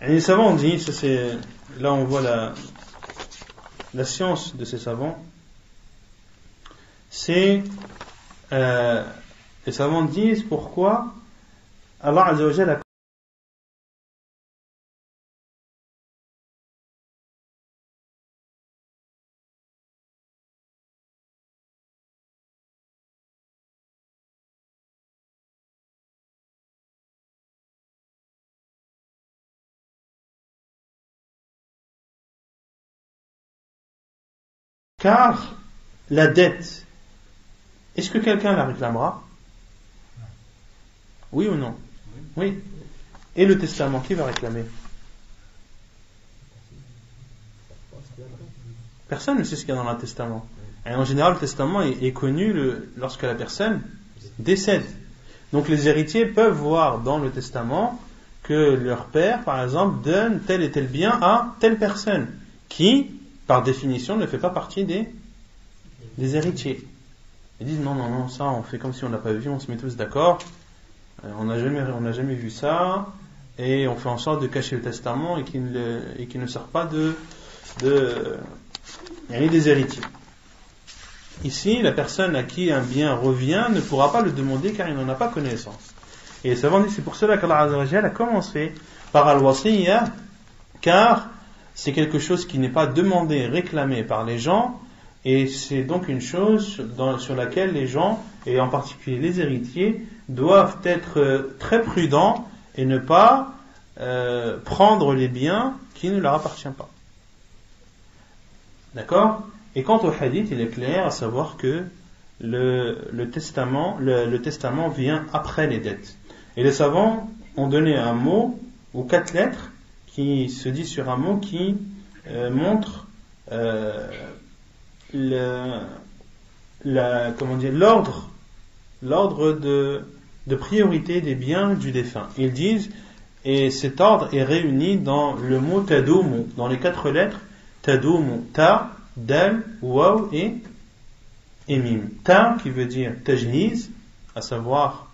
A: Et les savants ont dit, là on voit la science de ces savants, les savants disent pourquoi Allah Azza wa Jalla a car la dette, est-ce que quelqu'un la réclamera? Oui ou non? Oui. Et le testament, qui va réclamer? Personne ne sait ce qu'il y a dans le testament. Et en général, le testament est connu lorsque la personne décède. Donc les héritiers peuvent voir dans le testament que leur père, par exemple, donne tel et tel bien à telle personne qui, par définition, ne fait pas partie des héritiers. Ils disent non, ça on fait comme si on n'a pas vu, on se met tous d'accord, on n'a jamais vu ça, et on fait en sorte de cacher le testament et qu'il ne sert pas des héritiers. Ici, la personne à qui un bien revient ne pourra pas le demander car il n'en a pas connaissance. Et les savants disent c'est pour cela qu'Allah Azza wa Jalla a commencé par al-wasiyya, car c'est quelque chose qui n'est pas demandé, réclamé par les gens, et c'est donc une chose sur laquelle les gens, et en particulier les héritiers, doivent être très prudents et ne pas prendre les biens qui ne leur appartiennent pas. D'accord? Et quant au hadith, il est clair à savoir que le testament vient après les dettes. Et les savants ont donné un mot ou 4 lettres qui se dit sur un mot qui montre l'ordre de priorité des biens du défunt. Ils disent, et cet ordre est réuni dans le mot tadoumu, dans les 4 lettres tadoumu, ta, dal, waw et mim. Ta qui veut dire tajniz, à savoir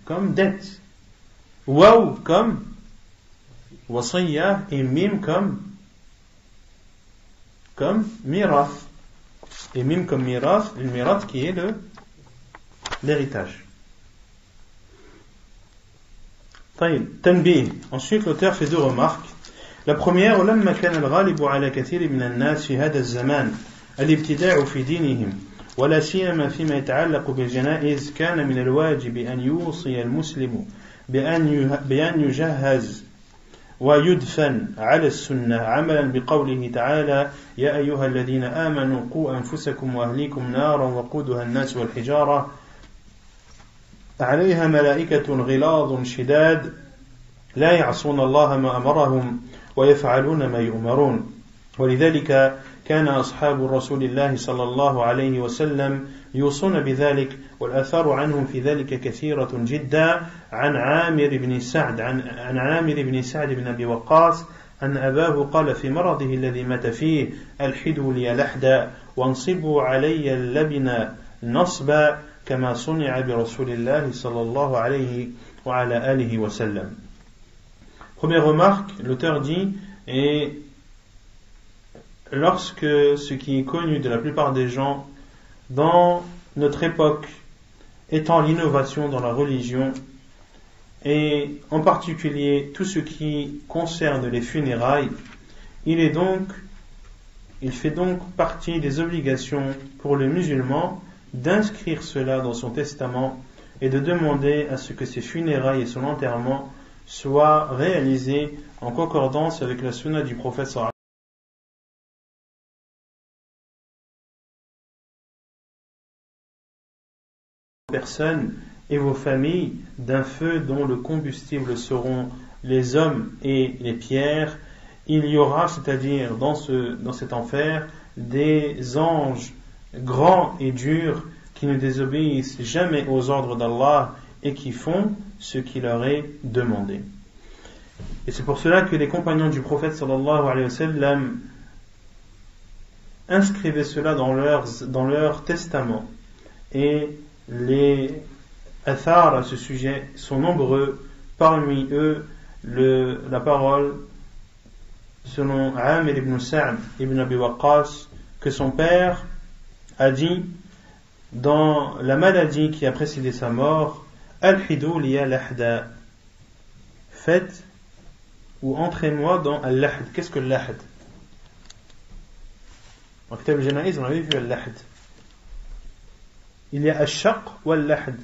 A: comme dette, waw comme wasiyya et mim comme mirath, et mim comme mirath, le mirath qui est l'héritage. Tanbih. Ensuite l'auteur fait 2 remarques. La première, ولما كان الغالب على كثير من الناس في هذا الزمان الابتداع في دينهم ولا سيما فيما يتعلق بالجنائز كان من الواجب أن يوصي المسلم بأن يجهز ويدفن على السنة عملا بقوله تعالى يا أيها الذين آمنوا قوا أنفسكم وأهليكم نارا وقودها الناس والحجارة عليها ملائكة غلاظ شداد لا يعصون الله ما أمرهم ويفعلون ما يؤمرون ولذلك كان أصحاب رسول الله صلى الله عليه وسلم يوصون بذلك والآثار عنهم في ذلك كثيرة جدا عن عامر بن سعد بن أبي وقاص أن أباه قال في مرضه الذي مات فيه ألحدوا لي لحدا وانصبوا علي اللبن نصبا كما صنع برسول الله صلى الله عليه وعلى آله وسلم. Première remarque, l'auteur dit, et lorsque ce qui est connu de la plupart des gens dans notre époque étant l'innovation dans la religion et en particulier tout ce qui concerne les funérailles, il fait donc partie des obligations pour le musulman d'inscrire cela dans son testament et de demander à ce que ses funérailles et son enterrement soient réalisés en concordance avec la sunna du prophète sallallahu personnes et vos familles d'un feu dont le combustible seront les hommes et les pierres. Il y aura, c'est-à-dire dans cet enfer, des anges grands et durs qui ne désobéissent jamais aux ordres d'Allah et qui font ce qui leur est demandé. Et c'est pour cela que les compagnons du prophète sallallahu alayhi wa sallam inscrivaient cela dans leur testament. Et les athars à ce sujet sont nombreux, parmi eux la parole selon Amir ibn Sa'd ibn Abi Waqqas que son père a dit dans la maladie qui a précédé sa mort, Al-Hidou liya lahda, faites ou entrez-moi dans Al-Lahd. Qu'est-ce que Al-Lahd? En Kitab al-Janaïz, on avait vu Al-Lahd. Il y a Al-Shaq ou Al-Lahd.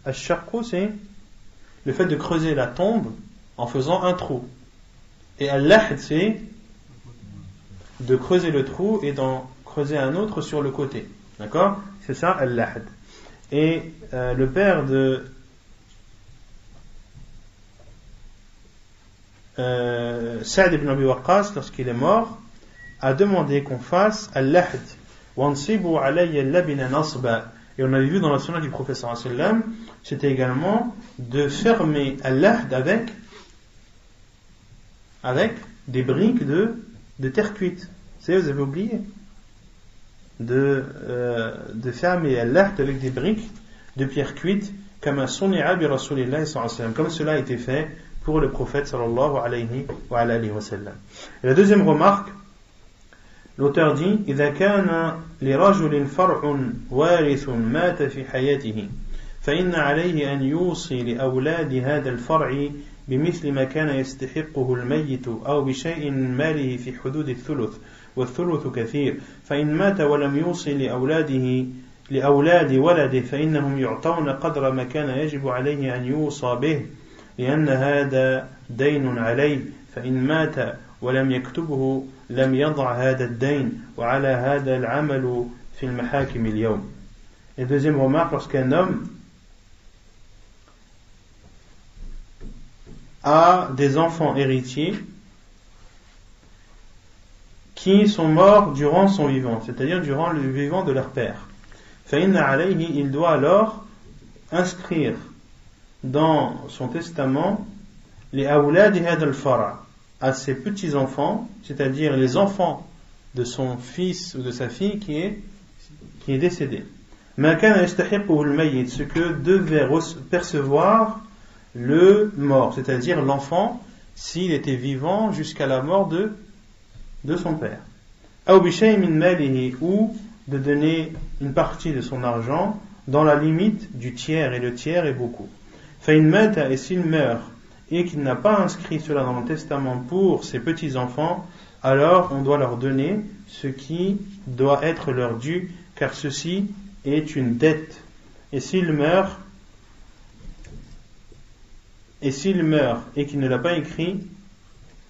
A: Al-Shaq, c'est le fait de creuser la tombe en faisant un trou. Et Al-Lahd, c'est de creuser le trou et d'en creuser un autre sur le côté. D'accord? C'est ça, Al-Lahd. Et le père de Sa'd ibn Abi Waqqas, lorsqu'il est mort, a demandé qu'on fasse Al-Lahd. وَانْصِبُوا عَلَيَّ اللَّبِنَ نَصْبًا. Et on avait vu dans la sunna du prophète sallallahu alayhi wa sallam, c'était également de fermer Al-Lahd avec des briques de terre cuite. Vous avez oublié de fermer Al-Lahd avec des briques de pierre cuite, comme cela a été fait pour le prophète sallallahu alayhi wa sallam. Et la deuxième remarque, l'auteur dit إذا كان لرجل فرع وارث مات في حياته فإن عليه أن يوصي لأولاد هذا الفرع بمثل ما كان يستحقه الميت أو بشيء من ماله في حدود الثلث والثلث كثير فإن مات ولم يوصي لأولاد ولده فإنهم يعطون قدر ما كان يجب عليه أن يوصى به لأن هذا دين عليه فإن مات ولم يكتبه لم يضع هذا الدين وعلى هذا العمل في المحاكم اليوم. Et deuxième remarque, lorsqu'un homme a des enfants héritiers qui sont morts durant son vivant, c'est-à-dire durant le vivant de leur père, فإن عليه, il doit alors inscrire dans son testament les أولاد هذا الفرع, à ses petits-enfants, c'est-à-dire les enfants de son fils ou de sa fille qui est décédé. ما كان يستحقه الميت, ce que devait percevoir le mort, c'est-à-dire l'enfant s'il était vivant jusqu'à la mort de son père. أو بشيء من ماله, ou de donner une partie de son argent dans la limite du tiers, et le tiers est beaucoup. فإن مات, et s'il meurt et qu'il n'a pas inscrit cela dans le testament pour ses petits-enfants, alors on doit leur donner ce qui doit être leur dû, car ceci est une dette. Et s'il meurt et qu'il ne l'a pas écrit,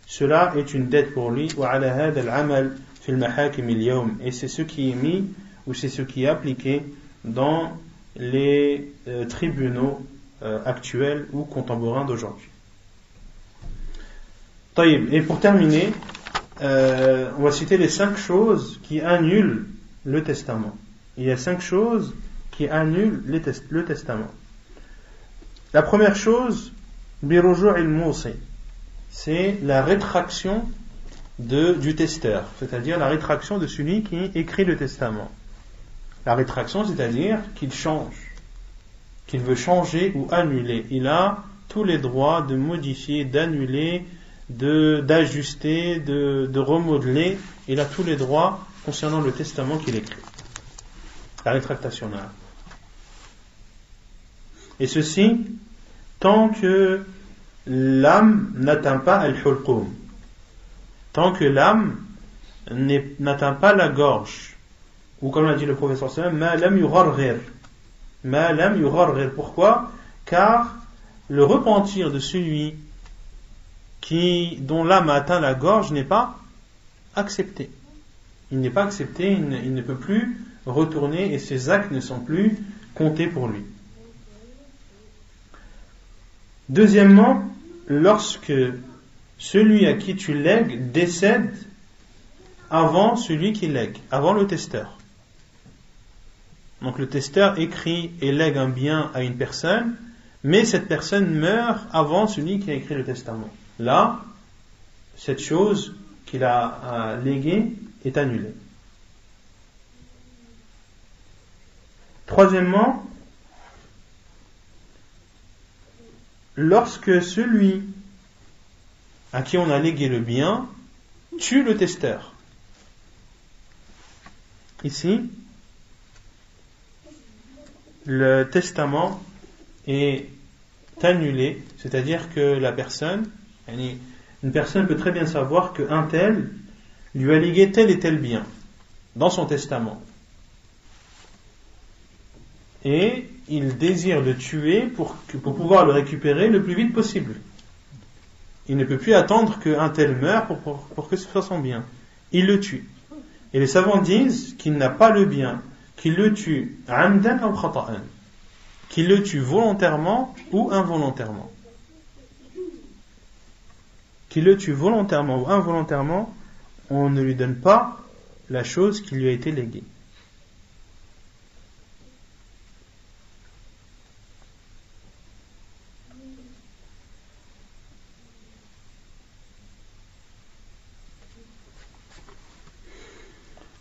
A: cela est une dette pour lui. وعلى هذا العمل في المحاكم اليوم, et c'est ce qui est mis ou c'est ce qui est appliqué dans les tribunaux actuels ou contemporains d'aujourd'hui. Et pour terminer, on va citer les 5 choses qui annulent le testament. Il y a 5 choses qui annulent le testament. La première chose, biruju' al-musi, c'est la rétraction du testeur, c'est-à-dire la rétraction de celui qui écrit le testament. La rétraction, c'est-à-dire qu'il change, qu'il veut changer ou annuler. Il a tous les droits de modifier, d'annuler, d'ajuster, de remodeler. Il a tous les droits concernant le testament qu'il écrit. La rétractation là. Et ceci, tant que l'âme n'atteint pas al-hulqum, tant que l'âme n'atteint pas la gorge, ou comme l'a dit le professeur sallam, ma lam yugharghir. Ma lam yugharghir. Pourquoi? Car le repentir de celui dont l'âme a atteint la gorge n'est pas accepté. Il n'est pas accepté, il ne peut plus retourner et ses actes ne sont plus comptés pour lui. Deuxièmement, lorsque celui à qui tu lègues décède avant celui qui lègue, avant le testeur. Donc le testeur écrit et lègue un bien à une personne, mais cette personne meurt avant celui qui a écrit le testament. Là, cette chose qu'il a léguée est annulée. Troisièmement, lorsque celui à qui on a légué le bien tue le testeur. Ici, le testament est annulé, c'est-à-dire que la personne, une personne peut très bien savoir qu'un tel lui a légué tel et tel bien dans son testament. Et il désire le tuer pour pouvoir le récupérer le plus vite possible. Il ne peut plus attendre qu'un tel meure pour que ce soit son bien. Il le tue. Et les savants disent qu'il n'a pas le bien, qu'il le tue amdan ou khata'an, qu'il le tue volontairement ou involontairement. Qu'il le tue volontairement ou involontairement, on ne lui donne pas la chose qui lui a été léguée.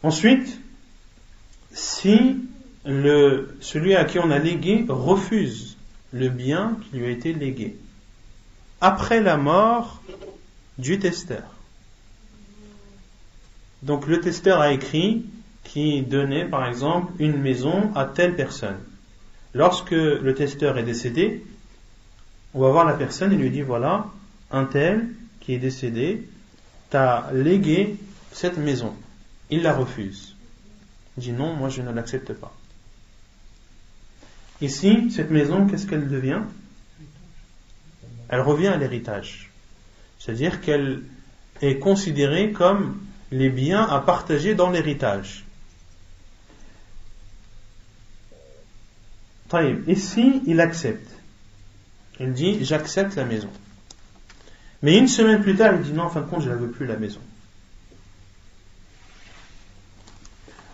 A: Ensuite, si celui à qui on a légué refuse le bien qui lui a été légué, après la mort du testeur. Donc le testeur a écrit qu'il donnait par exemple une maison à telle personne. Lorsque le testeur est décédé, on va voir la personne et lui dit voilà, un tel qui est décédé t'a légué cette maison. Il la refuse. Il dit non, moi je ne l'accepte pas. Ici, cette maison, qu'est-ce qu'elle devient? Elle revient à l'héritage. C'est-à-dire qu'elle est considérée comme les biens à partager dans l'héritage. Ici, il accepte. Il dit j'accepte la maison. Mais une semaine plus tard, il dit non, en fin de compte, je ne la veux plus la maison.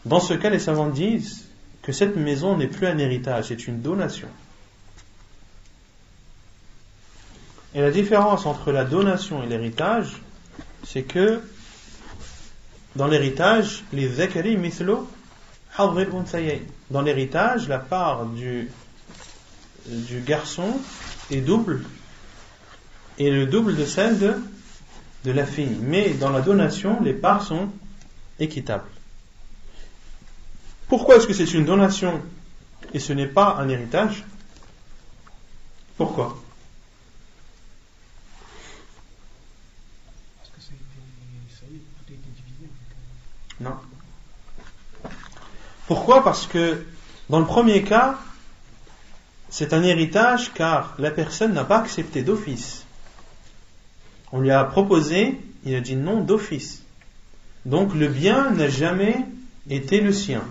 A: Dans ce cas, les savants disent que cette maison n'est plus un héritage, c'est une donation. Et la différence entre la donation et l'héritage, c'est que dans l'héritage, les zakari mithlo hadr al-unthayayn. Dans l'héritage, la part du garçon est double, et le double de celle de la fille. Mais dans la donation, les parts sont équitables. Pourquoi est-ce que c'est une donation et ce n'est pas un héritage? Pourquoi?
B: Parce que ça a été divisé.
A: Non. Pourquoi? Parce que dans le premier cas, c'est un héritage car la personne n'a pas accepté d'office. On lui a proposé, il a dit non d'office. Donc le bien n'a jamais été le sien.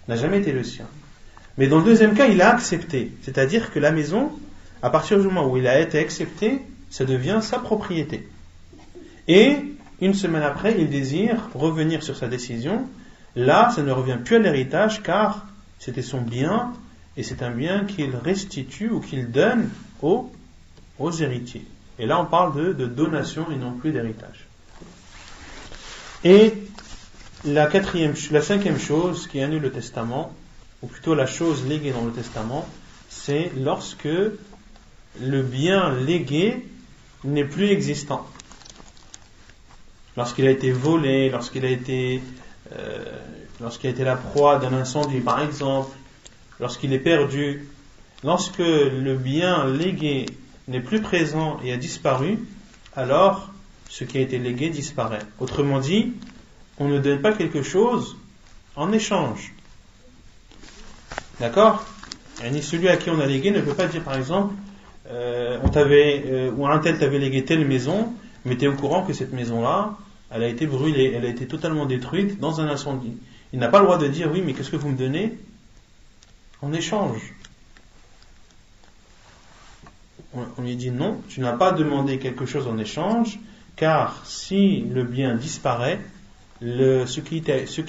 A: N'a jamais été le sien. Mais dans le deuxième cas, il a accepté. C'est-à-dire que la maison, à partir du moment où il a été accepté, ça devient sa propriété. Et une semaine après, il désire revenir sur sa décision. Là, ça ne revient plus à l'héritage car c'était son bien et c'est un bien qu'il restitue ou qu'il donne aux héritiers. Et là, on parle de donation et non plus d'héritage. Et la cinquième chose qui annule le testament, ou plutôt la chose léguée dans le testament, c'est lorsque le bien légué n'est plus existant. Lorsqu'il a été volé, lorsqu'il a été la proie d'un incendie par exemple, lorsqu'il est perdu, lorsque le bien légué n'est plus présent et a disparu, alors ce qui a été légué disparaît. Autrement dit, on ne donne pas quelque chose en échange. D'accord ? Et celui à qui on a légué ne peut pas dire par exemple ou un tel t'avait légué telle maison, mais tu es au courant que cette maison-là, elle a été brûlée, elle a été totalement détruite dans un incendie. Il n'a pas le droit de dire oui, mais qu'est-ce que vous me donnez en échange ? On lui dit non, tu n'as pas demandé quelque chose en échange, car si le bien disparaît, ce qui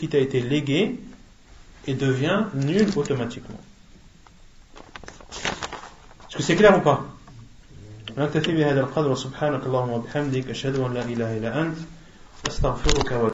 A: t'a été légué et devient nul automatiquement. Est-ce que c'est clair ou pas? نكتفي بهذا القدر وسبحانك اللهم وبحمدك أشهد أن لا إله إلا أنت أستغفرك وأتوب